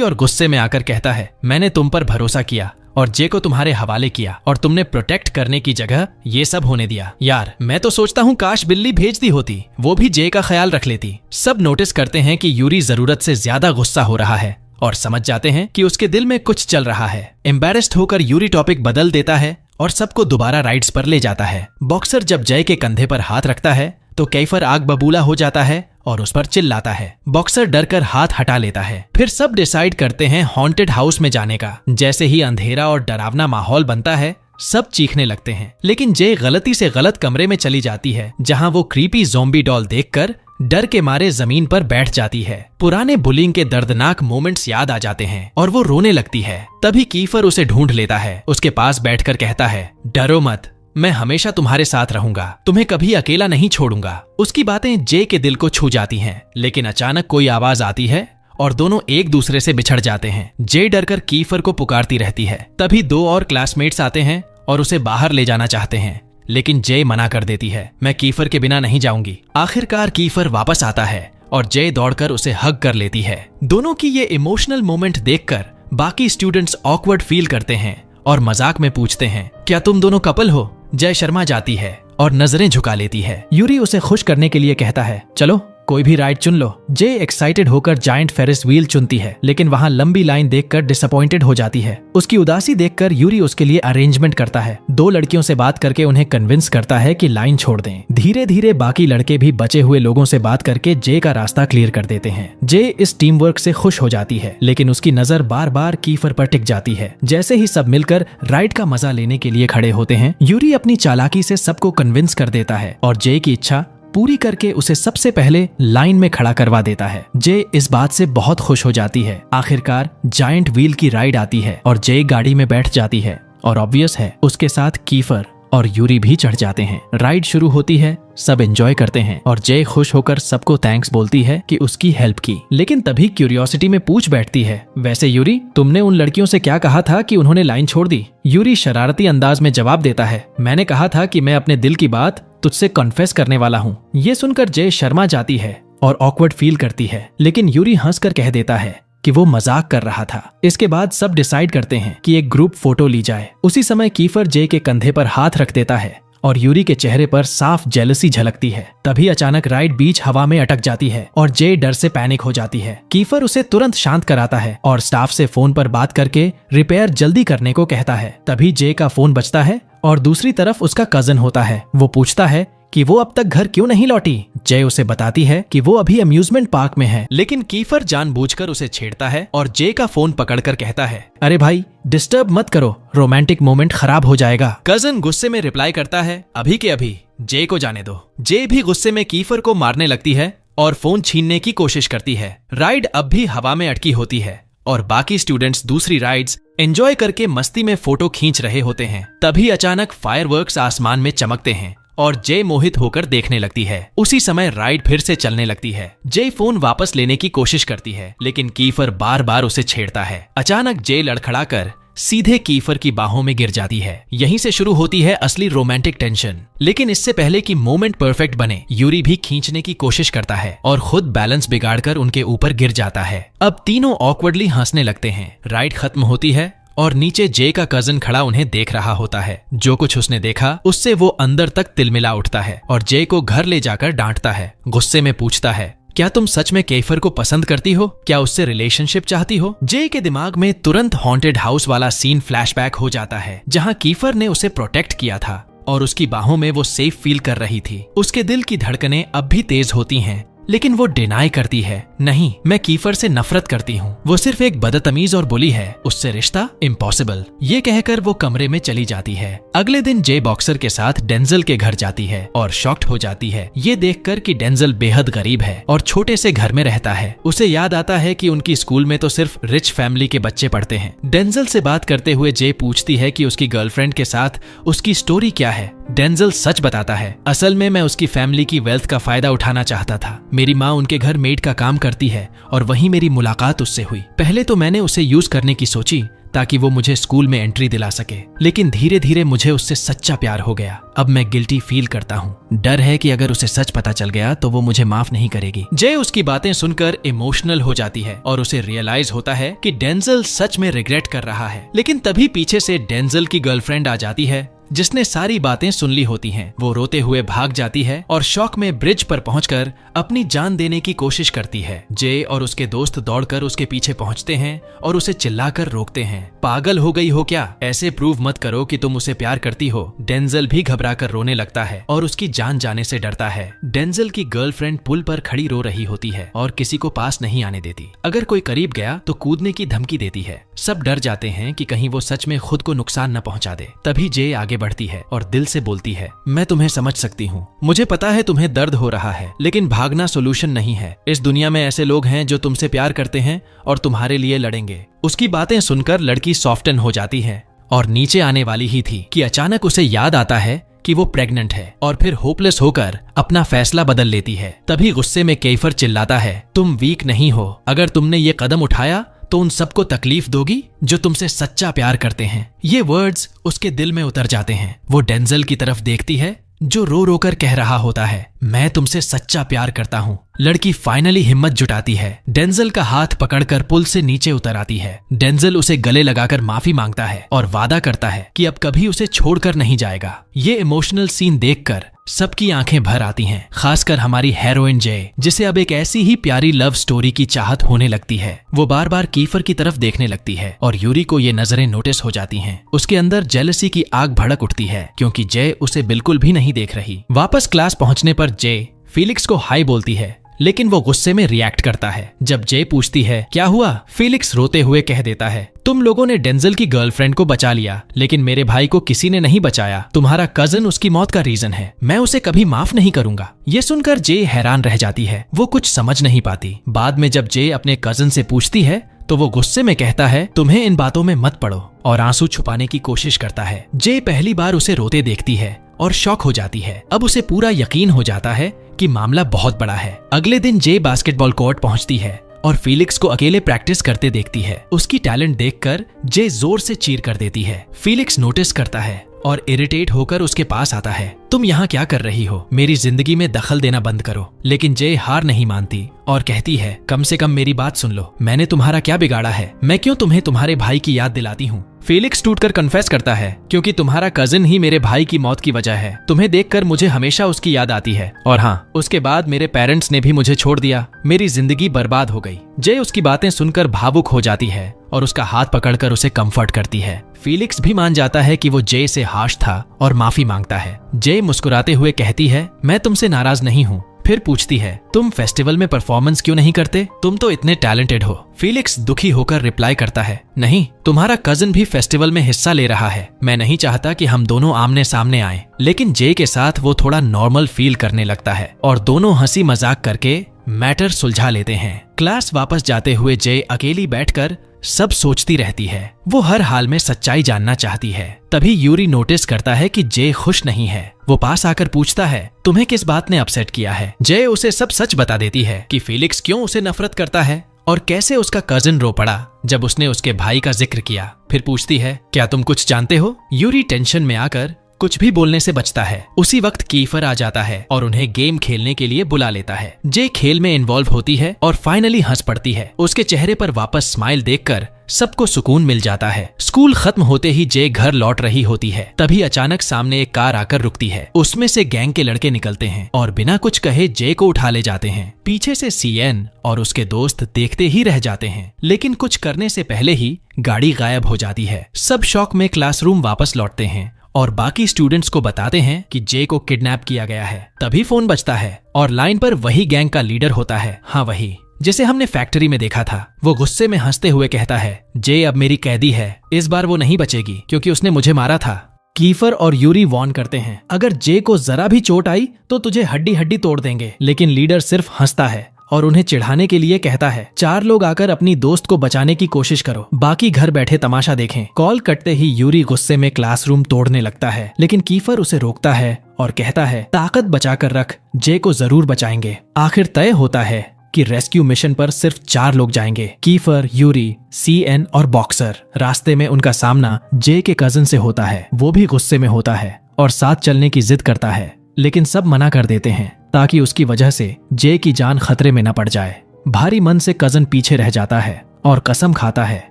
और गुस्से में आकर कहता है, मैंने तुम पर भरोसा किया और जे को तुम्हारे हवाले किया और तुमने प्रोटेक्ट करने की जगह ये सब होने दिया। यार, मैं तो सोचता हूँ काश बिल्ली भेज दी होती, वो भी जे का ख्याल रख लेती। सब नोटिस करते हैं कि यूरी जरूरत से ज्यादा गुस्सा हो रहा है और समझ जाते हैं कि उसके दिल में कुछ चल रहा है। एम्बैरेस्ड होकर यूरी टॉपिक बदल देता है और सबको दोबारा राइड्स पर ले जाता है। बॉक्सर जब जय के कंधे पर हाथ रखता है तो कैफर आग बबूला हो जाता है और उस पर चिल्लाता है। बॉक्सर डरकर हाथ हटा लेता है। फिर सब डिसाइड करते हैं हॉन्टेड हाउस में जाने का। जैसे ही अंधेरा और डरावना माहौल बनता है, सब चीखने लगते हैं, लेकिन जे गलती से गलत कमरे में चली जाती है, जहां वो क्रीपी ज़ॉम्बी डॉल देखकर डर के मारे जमीन पर बैठ जाती है। पुराने बुलिंग के दर्दनाक मोमेंट्स याद आ जाते हैं और वो रोने लगती है। तभी कीफर उसे ढूंढ लेता है, उसके पास बैठकर कहता है, डरो मत, मैं हमेशा तुम्हारे साथ रहूंगा, तुम्हें कभी अकेला नहीं छोड़ूंगा। उसकी बातें जे के दिल को छू जाती हैं, लेकिन अचानक कोई आवाज आती है और दोनों एक दूसरे से बिछड़ जाते हैं। जे डरकर कीफर को पुकारती रहती है। तभी 2 और क्लासमेट्स आते हैं और उसे बाहर ले जाना चाहते हैं, लेकिन जे मना कर देती है, मैं कीफर के बिना नहीं जाऊंगी। आखिरकार कीफर वापस आता है और जे दौड़कर उसे हग कर लेती है। दोनों की ये इमोशनल मोमेंट देखकर बाकी स्टूडेंट्स ऑकवर्ड फील करते हैं और मजाक में पूछते हैं, क्या तुम दोनों कपल हो? जय शर्मा जाती है और नजरें झुका लेती है। यूरी उसे खुश करने के लिए कहता है, चलो कोई भी राइड चुन लो। जे एक्साइटेड होकर जायंट फेरिस व्हील चुनती है, लेकिन वहाँ लंबी लाइन देखकर डिसअपॉइंटेड हो जाती है। उसकी उदासी देखकर यूरी उसके लिए अरेंजमेंट करता है। 2 लड़कियों से बात करके उन्हें कन्विंस करता है कि लाइन छोड़ दें। धीरे धीरे बाकी लड़के भी बचे हुए लोगों से बात करके जे का रास्ता क्लियर कर देते हैं। जे इस टीम वर्क से खुश हो जाती है, लेकिन उसकी नजर बार बार कीफर पर टिक जाती है। जैसे ही सब मिलकर राइड का मजा लेने के लिए खड़े होते हैं, यूरी अपनी चालाकी से सबको कन्विंस कर देता है और जे की इच्छा पूरी करके उसे सबसे पहले लाइन में खड़ा करवा देता है। जे इस बात से बहुत खुश हो जाती है। आखिरकार जायंट व्हील की राइड आती है और जे गाड़ी में बैठ जाती है और ऑब्वियस है उसके साथ कीफर और यूरी भी चढ़ जाते हैं। राइड शुरू होती है, सब एंजॉय करते हैं और जे खुश होकर सबको थैंक्स बोलती है कि उसकी हेल्प की। लेकिन तभी क्यूरियोसिटी में पूछ बैठती है, वैसे यूरी, तुमने उन लड़कियों से क्या कहा था कि उन्होंने लाइन छोड़ दी? यूरी शरारती अंदाज में जवाब देता है, मैंने कहा था कि मैं अपने दिल की बात तुझसे कॉन्फेस करने वाला हूँ। ये सुनकर जे शर्मा जाती है और ऑकवर्ड फील करती है, लेकिन यूरी हंसकर कह देता है कि वो मजाक कर रहा था। इसके बाद सब डिसाइड करते हैं कि एक ग्रुप फोटो ली जाए। उसी समय कीफर जे के कंधे पर हाथ रख देता है और यूरी के चेहरे पर साफ जेलसी झलकती है। तभी अचानक राइड बीच हवा में अटक जाती है और जे डर से पैनिक हो जाती है। कीफर उसे तुरंत शांत कराता है और स्टाफ से फोन पर बात करके रिपेयर जल्दी करने को कहता है। तभी जे का फोन बजता है और दूसरी तरफ उसका कजन होता है। वो पूछता है कि वो अब तक घर क्यों नहीं लौटी। जय उसे बताती है कि वो अभी अम्यूजमेंट पार्क में है, लेकिन कीफर जानबूझकर उसे छेड़ता है और जे का फोन पकड़कर कहता है, अरे भाई डिस्टर्ब मत करो, रोमांटिक मोमेंट खराब हो जाएगा। कजन गुस्से में रिप्लाई करता है, अभी के अभी जे को जाने दो। जे भी गुस्से में कीफर को मारने लगती है और फोन छीनने की कोशिश करती है। राइड अब भी हवा में अटकी होती है और बाकी स्टूडेंट्स दूसरी राइड्स एंजॉय करके मस्ती में फोटो खींच रहे होते हैं। तभी अचानक फायरवर्क्स आसमान में चमकते हैं और जे मोहित होकर देखने लगती है। उसी समय राइड फिर से चलने लगती है। जे फोन वापस लेने की कोशिश करती है, लेकिन कीफर बार बार उसे छेड़ता है। अचानक जे लड़खड़ाकर सीधे कीफर की बाहों में गिर जाती है। यहीं से शुरू होती है असली रोमांटिक टेंशन। लेकिन इससे पहले कि मोमेंट परफेक्ट बने, यूरी भी खींचने की कोशिश करता है और खुद बैलेंस बिगाड़कर उनके ऊपर गिर जाता है। अब तीनों ऑकवर्डली हंसने लगते हैं। राइड खत्म होती है और नीचे जे का कजन खड़ा उन्हें देख रहा होता है। जो कुछ उसने देखा उससे वो अंदर तक तिलमिला उठता है और जे को घर ले जाकर डांटता है। गुस्से में पूछता है, क्या तुम सच में कैफर को पसंद करती हो? क्या उससे रिलेशनशिप चाहती हो? जे के दिमाग में तुरंत हॉन्टेड हाउस वाला सीन फ्लैशबैक हो जाता है, जहां कीफर ने उसे प्रोटेक्ट किया था और उसकी बाहों में वो सेफ फील कर रही थी। उसके दिल की धड़कनें अब भी तेज होती हैं, लेकिन वो डिनाई करती है, नहीं, मैं कीफर से नफरत करती हूँ। वो सिर्फ एक बदतमीज और बुली है, उससे रिश्ता इम्पॉसिबल। ये कहकर वो कमरे में चली जाती है। अगले दिन जे बॉक्सर के साथ डेंजल के घर जाती है और शॉक्ड हो जाती है ये देखकर कि डेंजल बेहद गरीब है और छोटे से घर में रहता है। उसे याद आता है कि उनकी स्कूल में तो सिर्फ रिच फैमिली के बच्चे पढ़ते हैं। डेंजल से बात करते हुए जे पूछती है कि उसकी गर्लफ्रेंड के साथ उसकी स्टोरी क्या है। डेंजल सच बताता है, असल में मैं उसकी फैमिली की वेल्थ का फायदा उठाना चाहता था। मेरी माँ उनके घर मेड का काम करती है और वहीं मेरी मुलाकात उससे हुई। पहले तो मैंने उसे यूज करने की सोची ताकि वो मुझे स्कूल में एंट्री दिला सके, लेकिन धीरे धीरे मुझे उससे सच्चा प्यार हो गया। अब मैं गिल्टी फील करता हूँ। डर है कि अगर उसे सच पता चल गया तो वो मुझे माफ नहीं करेगी। जे उसकी बातें सुनकर इमोशनल हो जाती है और उसे रियलाइज होता है कि डेंजल सच में रिग्रेट कर रहा है। लेकिन तभी पीछे से डेंजल की गर्लफ्रेंड आ जाती है जिसने सारी बातें सुन ली होती हैं। वो रोते हुए भाग जाती है और शॉक में ब्रिज पर पहुंचकर अपनी जान देने की कोशिश करती है। जे और उसके दोस्त दौड़कर उसके पीछे पहुंचते हैं और उसे चिल्लाकर रोकते हैं, पागल हो गई हो क्या? ऐसे प्रूव मत करो कि तुम उसे प्यार करती हो। डेंजल भी घबराकर रोने लगता है और उसकी जान जाने से डरता है। डेंजल की गर्लफ्रेंड पुल पर खड़ी रो रही होती है और किसी को पास नहीं आने देती। अगर कोई करीब गया तो कूदने की धमकी देती है। सब डर जाते हैं कि कहीं वो सच में खुद को नुकसान न पहुंचा दे। तभी जे आगे बढ़ती है और दिल से बोलती है, मैं तुम्हें समझ सकती हूँ। मुझे पता है तुम्हें दर्द हो रहा है, लेकिन भागना सोल्यूशन नहीं है। इस दुनिया में ऐसे लोग हैं जो तुमसे प्यार करते हैं और तुम्हारे लिए लड़ेंगे। उसकी बातें सुनकर लड़की सॉफ्टन हो जाती है और नीचे आने वाली ही थी कि अचानक उसे याद आता है कि वो प्रेग्नेंट है और फिर होपलेस होकर अपना फैसला बदल लेती है। तभी गुस्से में केफर चिल्लाता है, तुम वीक नहीं हो। अगर तुमने ये कदम उठाया तो उन सबको तकलीफ दोगी जो तुमसे सच्चा प्यार करते हैं। ये वर्ड्स उसके दिल में उतर जाते हैं। वो डेंजल की तरफ देखती है जो रो रो कर कह रहा होता है, मैं तुमसे सच्चा प्यार करता हूँ। लड़की फाइनली हिम्मत जुटाती है, डेंजल का हाथ पकड़कर पुल से नीचे उतर आती है। डेंजल उसे गले लगाकर माफी मांगता है और वादा करता है कि अब कभी उसे छोड़कर नहीं जाएगा। ये इमोशनल सीन देखकर सबकी आंखें भर आती हैं, खासकर हमारी हीरोइन जे, जिसे अब एक ऐसी ही प्यारी लव स्टोरी की चाहत होने लगती है। वो बार बार कीफर की तरफ देखने लगती है और यूरी को ये नजरें नोटिस हो जाती हैं। उसके अंदर जेलसी की आग भड़क उठती है क्योंकि जे उसे बिल्कुल भी नहीं देख रही। वापस क्लास पहुंचने पर जे फीलिक्स को हाय बोलती है, लेकिन वो गुस्से में रिएक्ट करता है। जब जे पूछती है क्या हुआ, फीलिक्स रोते हुए कह देता है, तुम लोगों ने डेंजल की गर्लफ्रेंड को बचा लिया, लेकिन मेरे भाई को किसी ने नहीं बचाया। तुम्हारा कजन उसकी मौत का रीजन है। मैं उसे कभी माफ नहीं करूंगा। ये सुनकर जे हैरान रह जाती है। वो कुछ समझ नहीं पाती। बाद में जब जे अपने कजन से पूछती है तो वो गुस्से में कहता है, तुम्हें इन बातों में मत पड़ो, और आंसू छुपाने की कोशिश करता है। जे पहली बार उसे रोते देखती है और शॉक हो जाती है। अब उसे पूरा यकीन हो जाता है कि मामला बहुत बड़ा है। अगले दिन जे बास्केटबॉल कोर्ट पहुंचती है और फीलिक्स को अकेले प्रैक्टिस करते देखती है। उसकी टैलेंट देखकर जे जोर से चीर कर देती है। फीलिक्स नोटिस करता है और इरिटेट होकर उसके पास आता है, तुम यहाँ क्या कर रही हो? मेरी जिंदगी में दखल देना बंद करो। लेकिन जे हार नहीं मानती और कहती है, कम से कम मेरी बात सुन लो। मैंने तुम्हारा क्या बिगाड़ा है? मैं क्यों तुम्हें तुम्हारे भाई की याद दिलाती हूँ? फेलिक्स टूटकर कन्फेस करता है, क्योंकि तुम्हारा कजिन ही मेरे भाई की मौत की वजह है। तुम्हें देखकर मुझे हमेशा उसकी याद आती है, और हाँ, उसके बाद मेरे पेरेंट्स ने भी मुझे छोड़ दिया। मेरी जिंदगी बर्बाद हो गई। जे उसकी बातें सुनकर भावुक हो जाती है और उसका हाथ पकड़कर उसे कंफर्ट करती है। फीलिक्स भी मान जाता है कि वो जे से हाश था और माफी मांगता है। जे मुस्कुराते हुए कहती है, मैं तुमसे नाराज नहीं हूँ। फिर पूछती है, तुम फेस्टिवल में परफॉर्मेंस क्यों नहीं करते? तुम तो इतने टैलेंटेड हो। फीलिक्स दुखी होकर रिप्लाई करता है, नहीं, तुम्हारा कजिन भी फेस्टिवल में हिस्सा ले रहा है। मैं नहीं चाहता कि हम दोनों आमने सामने आएं। लेकिन जे के साथ वो थोड़ा नॉर्मल फील करने लगता है और दोनों हंसी मजाक करके मैटर सुलझा लेते हैं। क्लास वापस जाते हुए जे अकेली बैठकर सब सोचती रहती है। वो हर हाल में सच्चाई जानना चाहती है। तभी यूरी नोटिस करता है कि जे खुश नहीं है। वो पास आकर पूछता है, तुम्हें किस बात ने अपसेट किया है? जे उसे सब सच बता देती है कि फीलिक्स क्यों उसे नफरत करता है और कैसे उसका कजिन रो पड़ा जब उसने उसके भाई का जिक्र किया। फिर पूछती है, क्या तुम कुछ जानते हो? यूरी टेंशन में आकर कुछ भी बोलने से बचता है। उसी वक्त कीफर आ जाता है और उन्हें गेम खेलने के लिए बुला लेता है। जे खेल में इन्वॉल्व होती है और फाइनली हंस पड़ती है। उसके चेहरे पर वापस स्माइल देखकर सबको सुकून मिल जाता है। स्कूल खत्म होते ही जे घर लौट रही होती है। तभी अचानक सामने एक कार आकर रुकती है। उसमें से गैंग के लड़के निकलते हैं और बिना कुछ कहे जे को उठा ले जाते हैं। पीछे से सीएन और उसके दोस्त देखते ही रह जाते हैं, लेकिन कुछ करने से पहले ही गाड़ी गायब हो जाती है। सब शॉक में क्लासरूम वापस लौटते हैं और बाकी स्टूडेंट्स को बताते हैं कि जे को किडनैप किया गया है। तभी फोन बजता है और लाइन पर वही गैंग का लीडर होता है, हाँ वही जिसे हमने फैक्ट्री में देखा था। वो गुस्से में हंसते हुए कहता है, जे अब मेरी कैदी है, इस बार वो नहीं बचेगी क्योंकि उसने मुझे मारा था। कीफर और यूरी वॉर्न करते हैं, अगर जे को जरा भी चोट आई तो तुझे हड्डी हड्डी तोड़ देंगे, लेकिन लीडर सिर्फ हंसता है और उन्हें चिढ़ाने के लिए कहता है, 4 लोग आकर अपनी दोस्त को बचाने की कोशिश करो, बाकी घर बैठे तमाशा देखें। कॉल कटते ही यूरी गुस्से में क्लासरूम तोड़ने लगता है, लेकिन कीफर उसे रोकता है और कहता है, ताकत बचाकर रख, जे को जरूर बचाएंगे। आखिर तय होता है कि रेस्क्यू मिशन पर सिर्फ 4 लोग जाएंगे, कीफर, यूरी, CN और बॉक्सर। रास्ते में उनका सामना जे के कजिन से होता है। वो भी गुस्से में होता है और साथ चलने की जिद करता है, लेकिन सब मना कर देते हैं ताकि उसकी वजह से जे की जान खतरे में न पड़ जाए। भारी मन से कजिन पीछे रह जाता है और कसम खाता है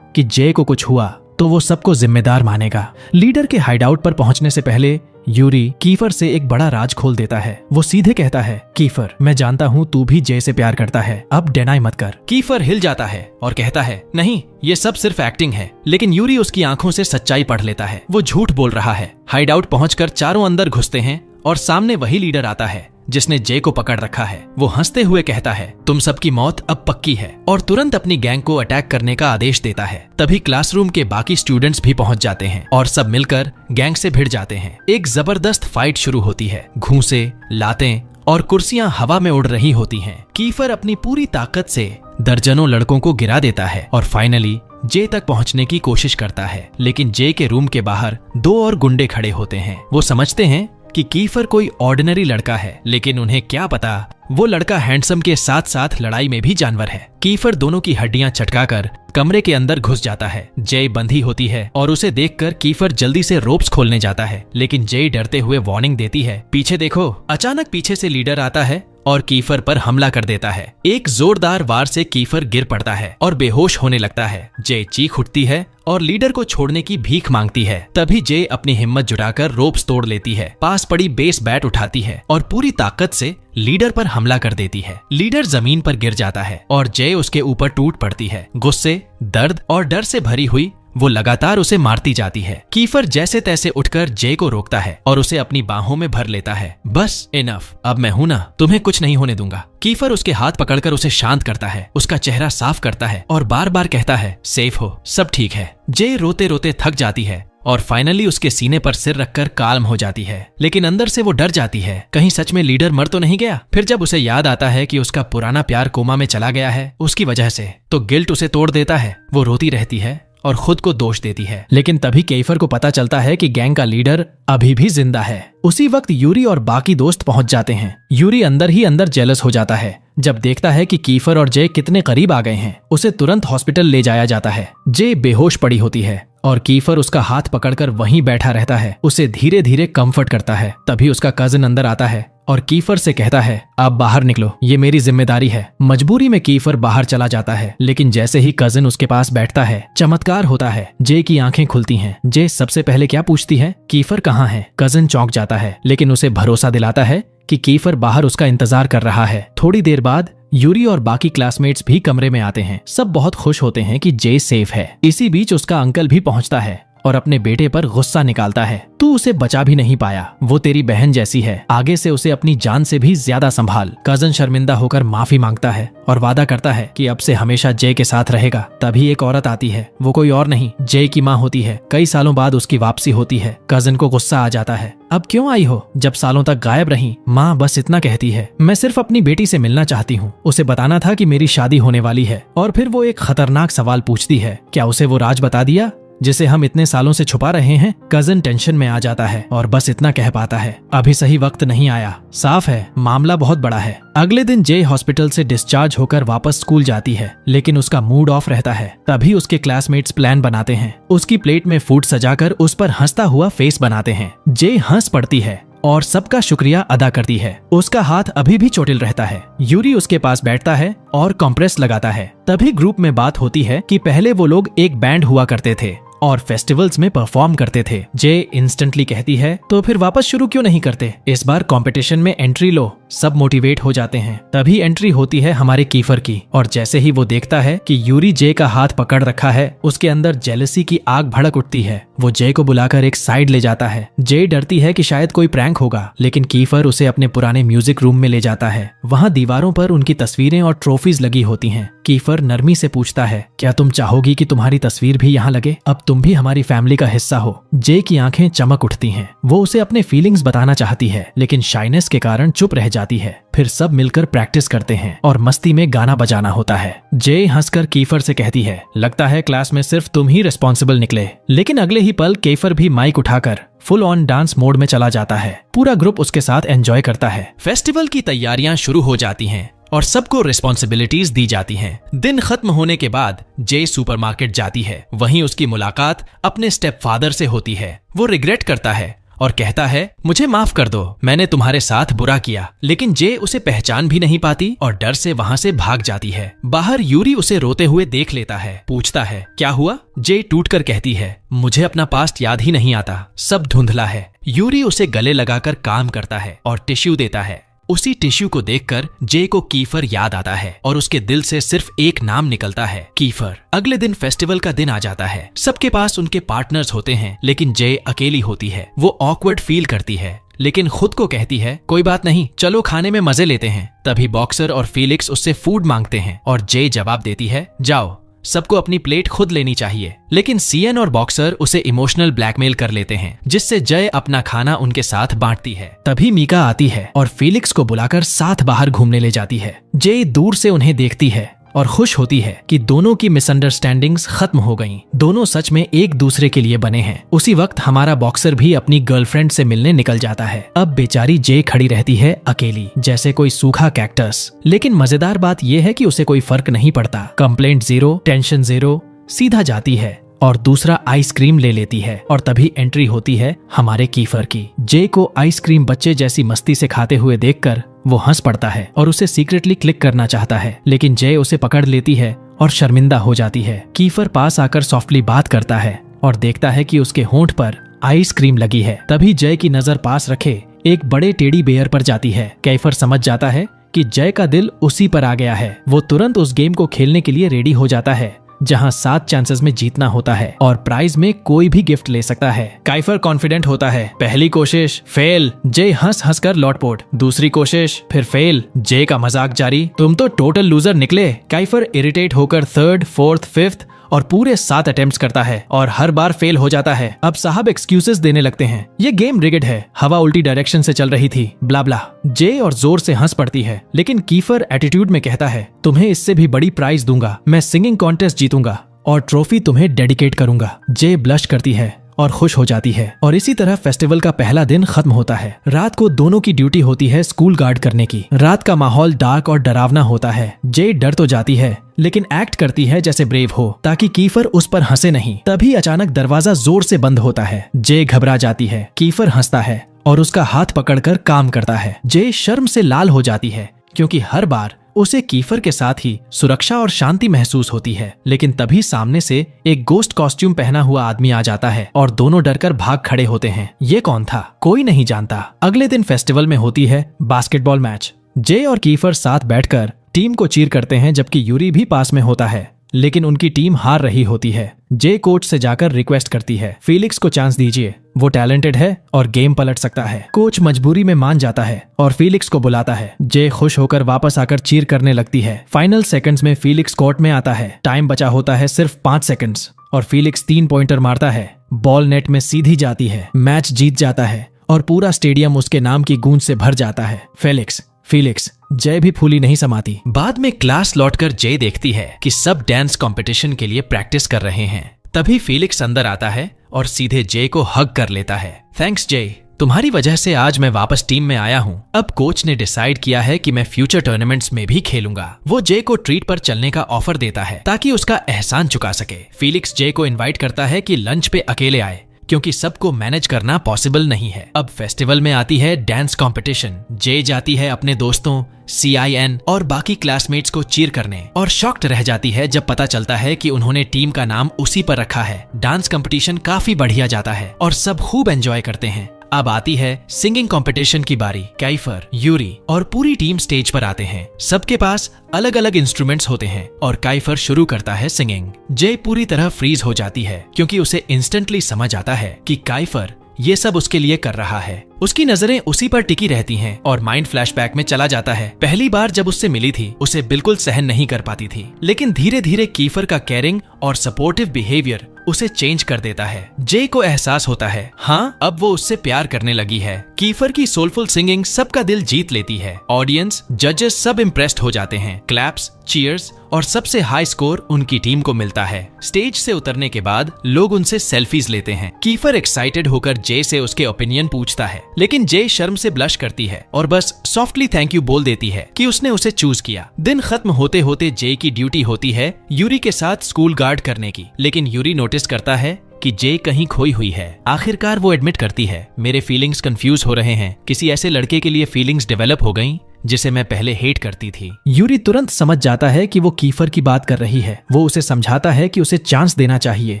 कि जे को कुछ हुआ तो वो सबको जिम्मेदार मानेगा। लीडर के हाइडआउट पर पहुंचने से पहले यूरी कीफर से एक बड़ा राज खोल देता है। वो सीधे कहता है, कीफर, मैं जानता हूँ तू भी जे से प्यार करता है, अब डिनाई मत कर। कीफर हिल जाता है और कहता है, नहीं, ये सब सिर्फ एक्टिंग है। लेकिन यूरी उसकी आंखों से सच्चाई पढ़ लेता है, वो झूठ बोल रहा है। हाइडआउट पहुंचकर चारों अंदर घुसते हैं और सामने वही लीडर आता है जिसने जे को पकड़ रखा है। वो हंसते हुए कहता है, तुम सबकी मौत अब पक्की है, और तुरंत अपनी गैंग को अटैक करने का आदेश देता है। तभी क्लासरूम के बाकी स्टूडेंट्स भी पहुंच जाते हैं और सब मिलकर गैंग से भिड़ जाते हैं। एक जबरदस्त फाइट शुरू होती है। घूंसे, लातें और कुर्सियां हवा में उड़ रही होती हैं। कीफर अपनी पूरी ताकत से दर्जनों लड़कों को गिरा देता है और फाइनली जे तक पहुंचने की कोशिश करता है, लेकिन जे के रूम के बाहर 2 और गुंडे खड़े होते हैं। वो समझते हैं कि कीफर कोई ऑर्डिनरी लड़का है, लेकिन उन्हें क्या पता वो लड़का हैंडसम के साथ साथ लड़ाई में भी जानवर है। कीफर दोनों की हड्डियां चटकाकर कमरे के अंदर घुस जाता है। जे बंधी होती है और उसे देखकर कीफर जल्दी से रोप्स खोलने जाता है, लेकिन जे डरते हुए वार्निंग देती है, पीछे देखो। अचानक पीछे से लीडर आता है और कीफर पर हमला कर देता है। एक जोरदार वार से कीफर गिर पड़ता है और बेहोश होने लगता है। जे चीख उठती है और लीडर को छोड़ने की भीख मांगती है। तभी जे अपनी हिम्मत जुटाकर रोप्स तोड़ लेती है, पास पड़ी बेस बैट उठाती है और पूरी ताकत से लीडर पर हमला कर देती है। लीडर जमीन पर गिर जाता है और जे उसके ऊपर टूट पड़ती है। गुस्से, दर्द और डर से भरी हुई वो लगातार उसे मारती जाती है। कीफर जैसे तैसे उठकर जे को रोकता है और उसे अपनी बाहों में भर लेता है। बस इनफ, अब मैं हूं ना, तुम्हें कुछ नहीं होने दूंगा। कीफर उसके हाथ पकड़कर उसे शांत करता है, उसका चेहरा साफ करता है और बार बार कहता है, सेफ हो, सब ठीक है। जे रोते रोते थक जाती है और फाइनली उसके सीने पर सिर रखकर काल्म हो जाती है, लेकिन अंदर से वो डर जाती है, कहीं सच में लीडर मर तो नहीं गया। फिर जब उसे याद आता है कि उसका पुराना प्यार कोमा में चला गया है उसकी वजह से, तो गिल्ट उसे तोड़ देता है। वो रोती रहती है और खुद को दोष देती है, लेकिन तभी कीफर को पता चलता है कि गैंग का लीडर अभी भी जिंदा है। उसी वक्त यूरी और बाकी दोस्त पहुंच जाते हैं। यूरी अंदर ही अंदर जेलस हो जाता है जब देखता है कि कीफर और जे कितने करीब आ गए हैं। उसे तुरंत हॉस्पिटल ले जाया जाता है। जे बेहोश पड़ी होती है और कीफर उसका हाथ पकड़कर वहीं बैठा रहता है, उसे धीरे धीरे कंफर्ट करता है। तभी उसका कजिन अंदर आता है और कीफर से कहता है, आप बाहर निकलो, ये मेरी जिम्मेदारी है। मजबूरी में कीफर बाहर चला जाता है, लेकिन जैसे ही कजिन उसके पास बैठता है, चमत्कार होता है। जे की आंखें खुलती हैं। जे सबसे पहले क्या पूछती है, कीफर कहाँ है? कजिन चौंक जाता है, लेकिन उसे भरोसा दिलाता है कि कीफर बाहर उसका इंतजार कर रहा है। थोड़ी देर बाद यूरी और बाकी क्लासमेट्स भी कमरे में आते हैं। सब बहुत खुश होते हैं कि जे सेफ है। इसी बीच उसका अंकल भी पहुंचता है और अपने बेटे पर गुस्सा निकालता है, तू उसे बचा भी नहीं पाया, वो तेरी बहन जैसी है, आगे से उसे अपनी जान से भी ज्यादा संभाल। कजन शर्मिंदा होकर माफी मांगता है और वादा करता है कि अब से हमेशा जे के साथ रहेगा। तभी एक औरत आती है, वो कोई और नहीं, जे की माँ होती है। कई सालों बाद उसकी वापसी होती है। कजन को गुस्सा आ जाता है, अब क्यों आई हो जब सालों तक गायब रही? माँ बस इतना कहती है, मैं सिर्फ अपनी बेटी से मिलना चाहती हूँ, उसे बताना था कि मेरी शादी होने वाली है। और फिर वो एक खतरनाक सवाल पूछती है, क्या उसे वो राज बता दिया जिसे हम इतने सालों से छुपा रहे हैं? कजन टेंशन में आ जाता है और बस इतना कह पाता है, अभी सही वक्त नहीं आया। साफ है मामला बहुत बड़ा है। अगले दिन जे हॉस्पिटल से डिस्चार्ज होकर वापस स्कूल जाती है, लेकिन उसका मूड ऑफ रहता है। तभी उसके क्लासमेट्स प्लान बनाते हैं। उसकी प्लेट में फूड सजाकर उस पर हंसता हुआ फेस बनाते हैं। जे हंस पड़ती है और सबका शुक्रिया अदा करती है। उसका हाथ अभी भी चोटिल रहता है। यूरी उसके पास बैठता है और कंप्रेस लगाता है। तभी ग्रुप में बात होती है कि पहले वो लोग एक बैंड हुआ करते थे और फेस्टिवल्स में परफॉर्म करते थे। जे इंस्टेंटली कहती है, तो फिर वापस शुरू क्यों नहीं करते? इस बार कंपटीशन में एंट्री लो। सब मोटिवेट हो जाते हैं। तभी एंट्री होती है हमारे कीफर की, और जैसे ही वो देखता है कि यूरी जे का हाथ पकड़ रखा है, उसके अंदर जेलसी की आग भड़क उठती है। वो जे को बुलाकर एक साइड ले जाता है। जे डरती है कि शायद कोई प्रैंक होगा, लेकिन कीफर उसे अपने पुराने म्यूजिक रूम में ले जाता है। वहाँ दीवारों पर उनकी तस्वीरें और ट्रॉफीज लगी होती हैं। कीफर नरमी से पूछता है, क्या तुम चाहोगी कि तुम्हारी तस्वीर भी यहाँ लगे? अब तुम भी हमारी फैमिली का हिस्सा हो। जे की आंखें चमक उठती हैं। वो उसे अपने फीलिंग्स बताना चाहती है, लेकिन शाइनेस के कारण चुप रह जाती है। फिर सब मिलकर प्रैक्टिस करते हैं और मस्ती में गाना बजाना होता है। जे हंसकर कीफर से कहती है, लगता है क्लास में सिर्फ तुम ही रिस्पॉन्सिबल निकले। लेकिन अगले ही पल कीफर भी माइक उठाकर फुल ऑन डांस मोड में चला जाता है। पूरा ग्रुप उसके साथ एंजॉय करता है। फेस्टिवल की तैयारियां शुरू हो जाती हैं और सबको रिस्पॉन्सिबिलिटीज दी जाती हैं। दिन खत्म होने के बाद जे सुपरमार्केट जाती है। वहीं उसकी मुलाकात अपने स्टेप फादर से होती है। वो रिग्रेट करता है और कहता है, मुझे माफ कर दो, मैंने तुम्हारे साथ बुरा किया। लेकिन जे उसे पहचान भी नहीं पाती और डर से वहाँ से भाग जाती है। बाहर यूरी उसे रोते हुए देख लेता है। पूछता है, क्या हुआ? जे टूटकर कहती है, मुझे अपना पास्ट याद ही नहीं आता, सब धुंधला है। यूरी उसे गले लगाकर काम करता है और टिश्यू देता है। उसी टिश्यू को देखकर जे को कीफर याद आता है और उसके दिल से सिर्फ एक नाम निकलता है, कीफर। अगले दिन फेस्टिवल का दिन आ जाता है। सबके पास उनके पार्टनर्स होते हैं, लेकिन जे अकेली होती है। वो ऑकवर्ड फील करती है, लेकिन खुद को कहती है, कोई बात नहीं, चलो खाने में मजे लेते हैं। तभी बॉक्सर और फीलिक्स उससे फूड मांगते हैं और जे जवाब देती है, जाओ, सबको अपनी प्लेट खुद लेनी चाहिए। लेकिन सीएन और बॉक्सर उसे इमोशनल ब्लैकमेल कर लेते हैं, जिससे जय अपना खाना उनके साथ बांटती है। तभी मीका आती है और फीलिक्स को बुलाकर साथ बाहर घूमने ले जाती है। जय दूर से उन्हें देखती है और खुश होती है कि दोनों की मिसअंडरस्टैंडिंग्स खत्म हो गईं। दोनों सच में एक दूसरे के लिए बने हैं। उसी वक्त हमारा बॉक्सर भी अपनी गर्लफ्रेंड से मिलने निकल जाता है। अब बेचारी जे खड़ी रहती है अकेली, जैसे कोई सूखा कैक्टस। लेकिन मजेदार बात यह है कि उसे कोई फर्क नहीं पड़ता। कंप्लेंट जीरो, टेंशन जीरो, सीधा जाती है और दूसरा आइसक्रीम ले लेती है। और तभी एंट्री होती है हमारे कीफर की। जे को आइसक्रीम बच्चे जैसी मस्ती से खाते हुए देखकर वो हंस पड़ता है और उसे सीक्रेटली क्लिक करना चाहता है, लेकिन जय उसे पकड़ लेती है और शर्मिंदा हो जाती है। कीफर पास आकर सॉफ्टली बात करता है और देखता है कि उसके होंठ पर आइसक्रीम लगी है। तभी जय की नजर पास रखे एक बड़े टेडी बेयर पर जाती है। कीफर समझ जाता है कि जय का दिल उसी पर आ गया है। वो तुरंत उस गेम को खेलने के लिए रेडी हो जाता है, जहां 7 चांसेस में जीतना होता है और प्राइज में कोई भी गिफ्ट ले सकता है। काइफर कॉन्फिडेंट होता है। पहली कोशिश फेल, जे हंस हंस कर लौटपोट। दूसरी कोशिश फिर फेल, जे का मजाक जारी, तुम तो टोटल लूजर निकले। काइफर इरिटेट होकर 3rd, 4th, 5th और पूरे 7 अटेम्प्ट्स करता है और हर बार फेल हो जाता है। अब साहब एक्सक्यूजेस देने लगते हैं, ये गेम रिगिड है, हवा उल्टी डायरेक्शन से चल रही थी, ब्ला ब्ला। जे और जोर से हंस पड़ती है, लेकिन कीफर एटीट्यूड में कहता है, तुम्हें इससे भी बड़ी प्राइज दूंगा, मैं सिंगिंग कॉन्टेस्ट जीतूंगा और ट्रॉफी तुम्हें डेडिकेट करूंगा। जे ब्लश करती है और खुश हो जाती है और इसी तरह फेस्टिवल का पहला दिन खत्म होता है। रात को दोनों की ड्यूटी होती है स्कूल गार्ड करने की। रात का माहौल डार्क और डरावना होता है। जे डर तो जाती है, लेकिन एक्ट करती है जैसे ब्रेव हो, ताकि कीफर उस पर हंसे नहीं। तभी अचानक दरवाजा जोर से बंद होता है। जे घबरा जाती है, कीफर हंसता है और उसका हाथ पकड़कर काम करता है। जे शर्म से लाल हो जाती है, क्योंकि हर बार उसे कीफर के साथ ही सुरक्षा और शांति महसूस होती है। लेकिन तभी सामने से एक गोस्ट कॉस्ट्यूम पहना हुआ आदमी आ जाता है और दोनों डरकर भाग खड़े होते हैं। ये कौन था? कोई नहीं जानता। अगले दिन फेस्टिवल में होती है बास्केटबॉल मैच। जे और कीफर साथ बैठकर टीम को चीर करते हैं, जबकि यूरी भी पास में होता है, लेकिन उनकी टीम हार रही होती है। जे कोच से जाकर रिक्वेस्ट करती है, फीलिक्स को चांस दीजिए, वो टैलेंटेड है और गेम पलट सकता है। कोच मजबूरी में मान जाता है और फीलिक्स को बुलाता है। जे खुश होकर वापस आकर चीर करने लगती है। फाइनल सेकंड्स में फीलिक्स कोर्ट में आता है। टाइम बचा होता है सिर्फ 5 सेकंड्स और फीलिक्स 3 पॉइंटर मारता है। बॉल नेट में सीधी जाती है। मैच जीत जाता है और पूरा स्टेडियम उसके नाम की गूंज से भर जाता है। फीलिक्स। जय भी फूली नहीं समाती। बाद में क्लास लौटकर जय देखती है कि सब डांस कंपटीशन के लिए प्रैक्टिस कर रहे हैं। तभी फीलिक्स अंदर आता है और सीधे जय को हग कर लेता है। थैंक्स जय, तुम्हारी वजह से आज मैं वापस टीम में आया हूँ। अब कोच ने डिसाइड किया है कि मैं फ्यूचर टूर्नामेंट्स में भी खेलूंगा। वो जय को ट्रीट पर चलने का ऑफर देता है ताकि उसका एहसान चुका सके। फीलिक्स जय को इनवाइट करता है कि लंच पे अकेले आए, क्योंकि सबको मैनेज करना पॉसिबल नहीं है। अब फेस्टिवल में आती है डांस कंपटीशन। जे जाती है अपने दोस्तों CIN और बाकी क्लासमेट्स को चीर करने और शॉक्ड रह जाती है जब पता चलता है कि उन्होंने टीम का नाम उसी पर रखा है। डांस कंपटीशन काफी बढ़िया जाता है और सब खूब एंजॉय करते हैं। अब आती है सिंगिंग कंपटीशन की बारी। काइफर, यूरी और पूरी टीम स्टेज पर आते हैं। सबके पास अलग अलग इंस्ट्रूमेंट्स होते हैं और काइफर शुरू करता है सिंगिंग। जे पूरी तरह फ्रीज हो जाती है क्योंकि उसे इंस्टेंटली समझ आता है कि काइफर ये सब उसके लिए कर रहा है। उसकी नजरें उसी पर टिकी रहती हैं और माइंड फ्लैशबैक में चला जाता है। पहली बार जब उससे मिली थी उसे बिल्कुल सहन नहीं कर पाती थी, लेकिन धीरे धीरे कीफर का केयरिंग और सपोर्टिव बिहेवियर उसे चेंज कर देता है। जे को एहसास होता है हाँ अब वो उससे प्यार करने लगी है। कीफर की सोलफुल सिंगिंग सबका दिल जीत लेती है। ऑडियंस, जजेस सब इम्प्रेस्ड हो जाते हैं। क्लैप्स, चीयर्स और सबसे हाई स्कोर उनकी टीम को मिलता है। स्टेज से उतरने के बाद लोग उनसे सेल्फीज लेते हैं। कीफर एक्साइटेड होकर जे से उसके ओपिनियन पूछता है, लेकिन जे शर्म से ब्लश करती है और बस सॉफ्टली थैंक यू बोल देती है कि उसने उसे चूज किया। दिन खत्म होते होते जे की ड्यूटी होती है यूरी के साथ स्कूल गार्ड करने की, लेकिन यूरी नोटिस करता है कि जे कहीं खोई हुई है। आखिरकार वो एडमिट करती है, मेरे फीलिंग्स कंफ्यूज हो रहे हैं। किसी ऐसे लड़के के लिए फीलिंग्स डेवलप हो गई जिसे मैं पहले हेट करती थी। यूरी तुरंत समझ जाता है कि वो कीफर की बात कर रही है। वो उसे समझाता है कि उसे चांस देना चाहिए,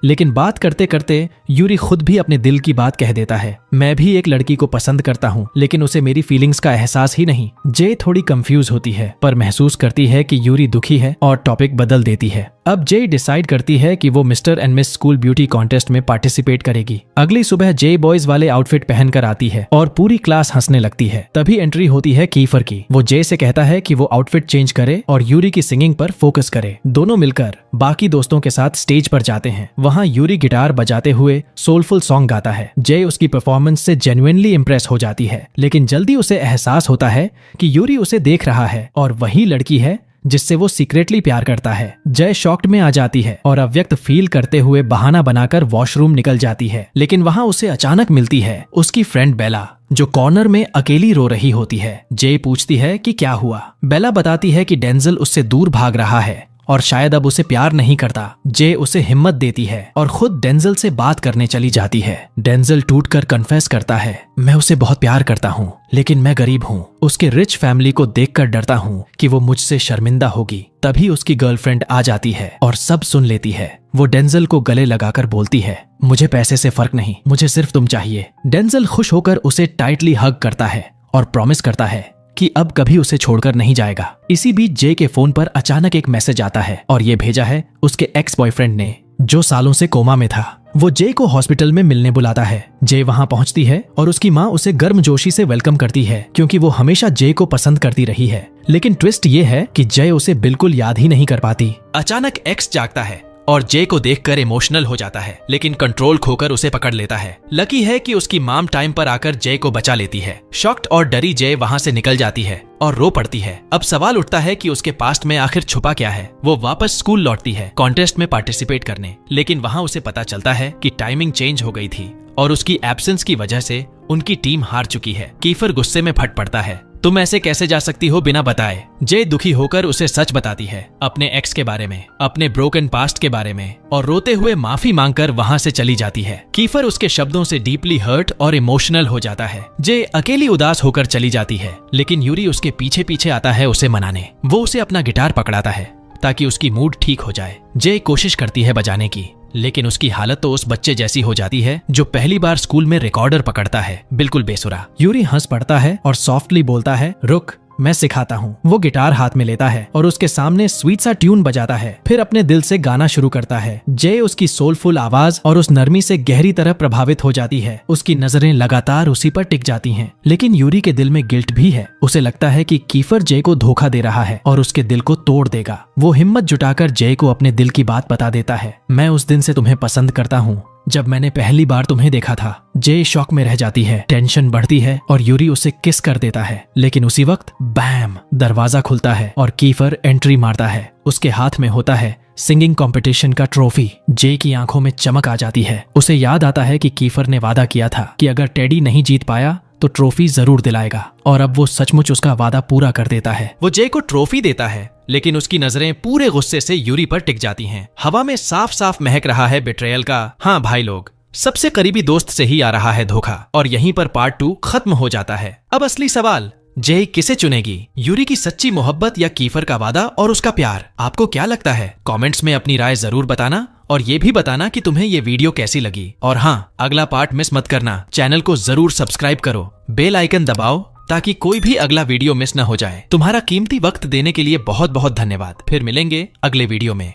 लेकिन बात करते करते यूरी खुद भी अपने दिल की बात कह देता है। मैं भी एक लड़की को पसंद करता हूँ, लेकिन उसे मेरी फीलिंग्स का एहसास ही नहीं। जे थोड़ी कंफ्यूज होती है पर महसूस करती है कि यूरी दुखी है और टॉपिक बदल देती है। अब जे डिसाइड करती है कि वो mister and miss school beauty contest में पार्टिसिपेट करेगी। अगली सुबह जे बॉयज वाले आउटफिट पहनकर आती है और पूरी क्लास हंसने लगती है। तभी एंट्री होती है कीफर की। वो जे से कहता है कि वो आउटफिट चेंज करे और यूरी की सिंगिंग पर फोकस करे। दोनों मिलकर बाकी दोस्तों के साथ स्टेज पर जाते हैं। वहाँ यूरी गिटार बजाते हुए सोलफुल सॉन्ग गाता है। जे उसकी परफॉर्मेंस से जेन्युइनली इम्प्रेस हो जाती है, लेकिन जल्दी उसे एहसास होता है कि यूरी उसे देख रहा है और वही लड़की है जिससे वो सीक्रेटली प्यार करता है। जय शॉक्ड में आ जाती है और अव्यक्त फील करते हुए बहाना बनाकर वॉशरूम निकल जाती है, लेकिन वहाँ उसे अचानक मिलती है उसकी फ्रेंड बेला, जो कॉर्नर में अकेली रो रही होती है। जे पूछती है कि क्या हुआ। बेला बताती है कि डेंजल उससे दूर भाग रहा है और शायद अब उसे प्यार नहीं करता। जे उसे हिम्मत देती है और खुद डेंजल से बात करने चली जाती है। डेंजल टूटकर कन्फेस करता है, मैं उसे बहुत प्यार करता हूँ, लेकिन मैं गरीब हूँ। उसके रिच फैमिली को देखकर डरता हूँ कि वो मुझसे शर्मिंदा होगी। तभी उसकी गर्लफ्रेंड आ जाती है और सब सुन लेती है। वो डेंजल को गले लगाकर बोलती है, मुझे पैसे से फर्क नहीं, मुझे सिर्फ तुम चाहिए। डेंजल खुश होकर उसे टाइटली हग करता है और प्रॉमिस करता है कि अब कभी उसे छोड़कर नहीं जाएगा। इसी बीच जे के फोन पर अचानक एक मैसेज आता है और ये भेजा है उसके एक्स बॉयफ्रेंड ने, जो सालों से कोमा में था। वो जे को हॉस्पिटल में मिलने बुलाता है। जे वहां पहुंचती है और उसकी माँ उसे गर्मजोशी से वेलकम करती है क्योंकि वो हमेशा जे को पसंद करती रही है। लेकिन ट्विस्ट ये है कि जय उसे बिल्कुल याद ही नहीं कर पाती। अचानक एक्स जागता है और जे को देखकर इमोशनल हो जाता है, लेकिन कंट्रोल खोकर उसे पकड़ लेता है। लकी है कि उसकी माम टाइम पर आकर जे को बचा लेती है। शॉक्ड और डरी जे वहां से निकल जाती है और रो पड़ती है। अब सवाल उठता है कि उसके पास्ट में आखिर छुपा क्या है। वो वापस स्कूल लौटती है कॉन्टेस्ट में पार्टिसिपेट करने, लेकिन वहां उसे पता चलता है कि टाइमिंग चेंज हो गई थी और उसकी एब्सेंस की वजह से उनकी टीम हार चुकी है। कीफर गुस्से में फट पड़ता है, तुम ऐसे कैसे जा सकती हो बिना बताए। जे दुखी होकर उसे सच बताती है, अपने एक्स के बारे में, अपने ब्रोकन पास्ट के बारे में, और रोते हुए माफी मांगकर वहां से चली जाती है। कीफर उसके शब्दों से डीपली हर्ट और इमोशनल हो जाता है। जे अकेली उदास होकर चली जाती है, लेकिन यूरी उसके पीछे पीछे आता है उसे मनाने। वो उसे अपना गिटार पकड़ाता है ताकि उसकी मूड ठीक हो जाए। जे कोशिश करती है बजाने की, लेकिन उसकी हालत तो उस बच्चे जैसी हो जाती है जो पहली बार स्कूल में रिकॉर्डर पकड़ता है, बिल्कुल बेसुरा। यूरी हंस पड़ता है और सॉफ्टली बोलता है, रुक, मैं सिखाता हूँ। वो गिटार हाथ में लेता है और उसके सामने स्वीट सा ट्यून बजाता है, फिर अपने दिल से गाना शुरू करता है। जे उसकी सोलफुल आवाज और उस नरमी से गहरी तरह प्रभावित हो जाती है। उसकी नजरें लगातार उसी पर टिक जाती हैं, लेकिन यूरी के दिल में गिल्ट भी है। उसे लगता है कि कीफर जे को धोखा दे रहा है और उसके दिल को तोड़ देगा। वो हिम्मत जुटाकर जे को अपने दिल की बात बता देता है, मैं उस दिन से तुम्हें पसंद करता हूँ जब मैंने पहली बार तुम्हें देखा था। जे शॉक में रह जाती है, टेंशन बढ़ती है और यूरी उसे किस कर देता है, लेकिन उसी वक्त बैम, दरवाजा खुलता है और कीफर एंट्री मारता है। उसके हाथ में होता है सिंगिंग कंपटीशन का ट्रॉफी। जे की आंखों में चमक आ जाती है। उसे याद आता है कि कीफर ने वादा किया था कि अगर टेडी नहीं जीत पाया तो ट्रॉफी जरूर दिलाएगा, और अब वो सचमुच उसका वादा पूरा कर देता है। वो जे को ट्रॉफी देता है, लेकिन उसकी नजरें पूरे गुस्से से यूरी पर टिक जाती हैं। हवा में साफ साफ महक रहा है बिट्रेयल का। हाँ भाई लोग, सबसे करीबी दोस्त से ही आ रहा है धोखा। और यहीं पर पार्ट 2 खत्म हो जाता है। अब असली सवाल, जे किसे चुनेगी, यूरी की सच्ची मोहब्बत या कीफर का वादा और उसका प्यार? आपको क्या लगता है? कमेंट्स में अपनी राय जरूर बताना और ये भी बताना कि तुम्हें ये वीडियो कैसी लगी। और हाँ, अगला पार्ट मिस मत करना। चैनल को जरूर सब्सक्राइब करो, बेल आइकन दबाओ ताकि कोई भी अगला वीडियो मिस न हो जाए। तुम्हारा कीमती वक्त देने के लिए बहुत बहुत धन्यवाद। फिर मिलेंगे अगले वीडियो में।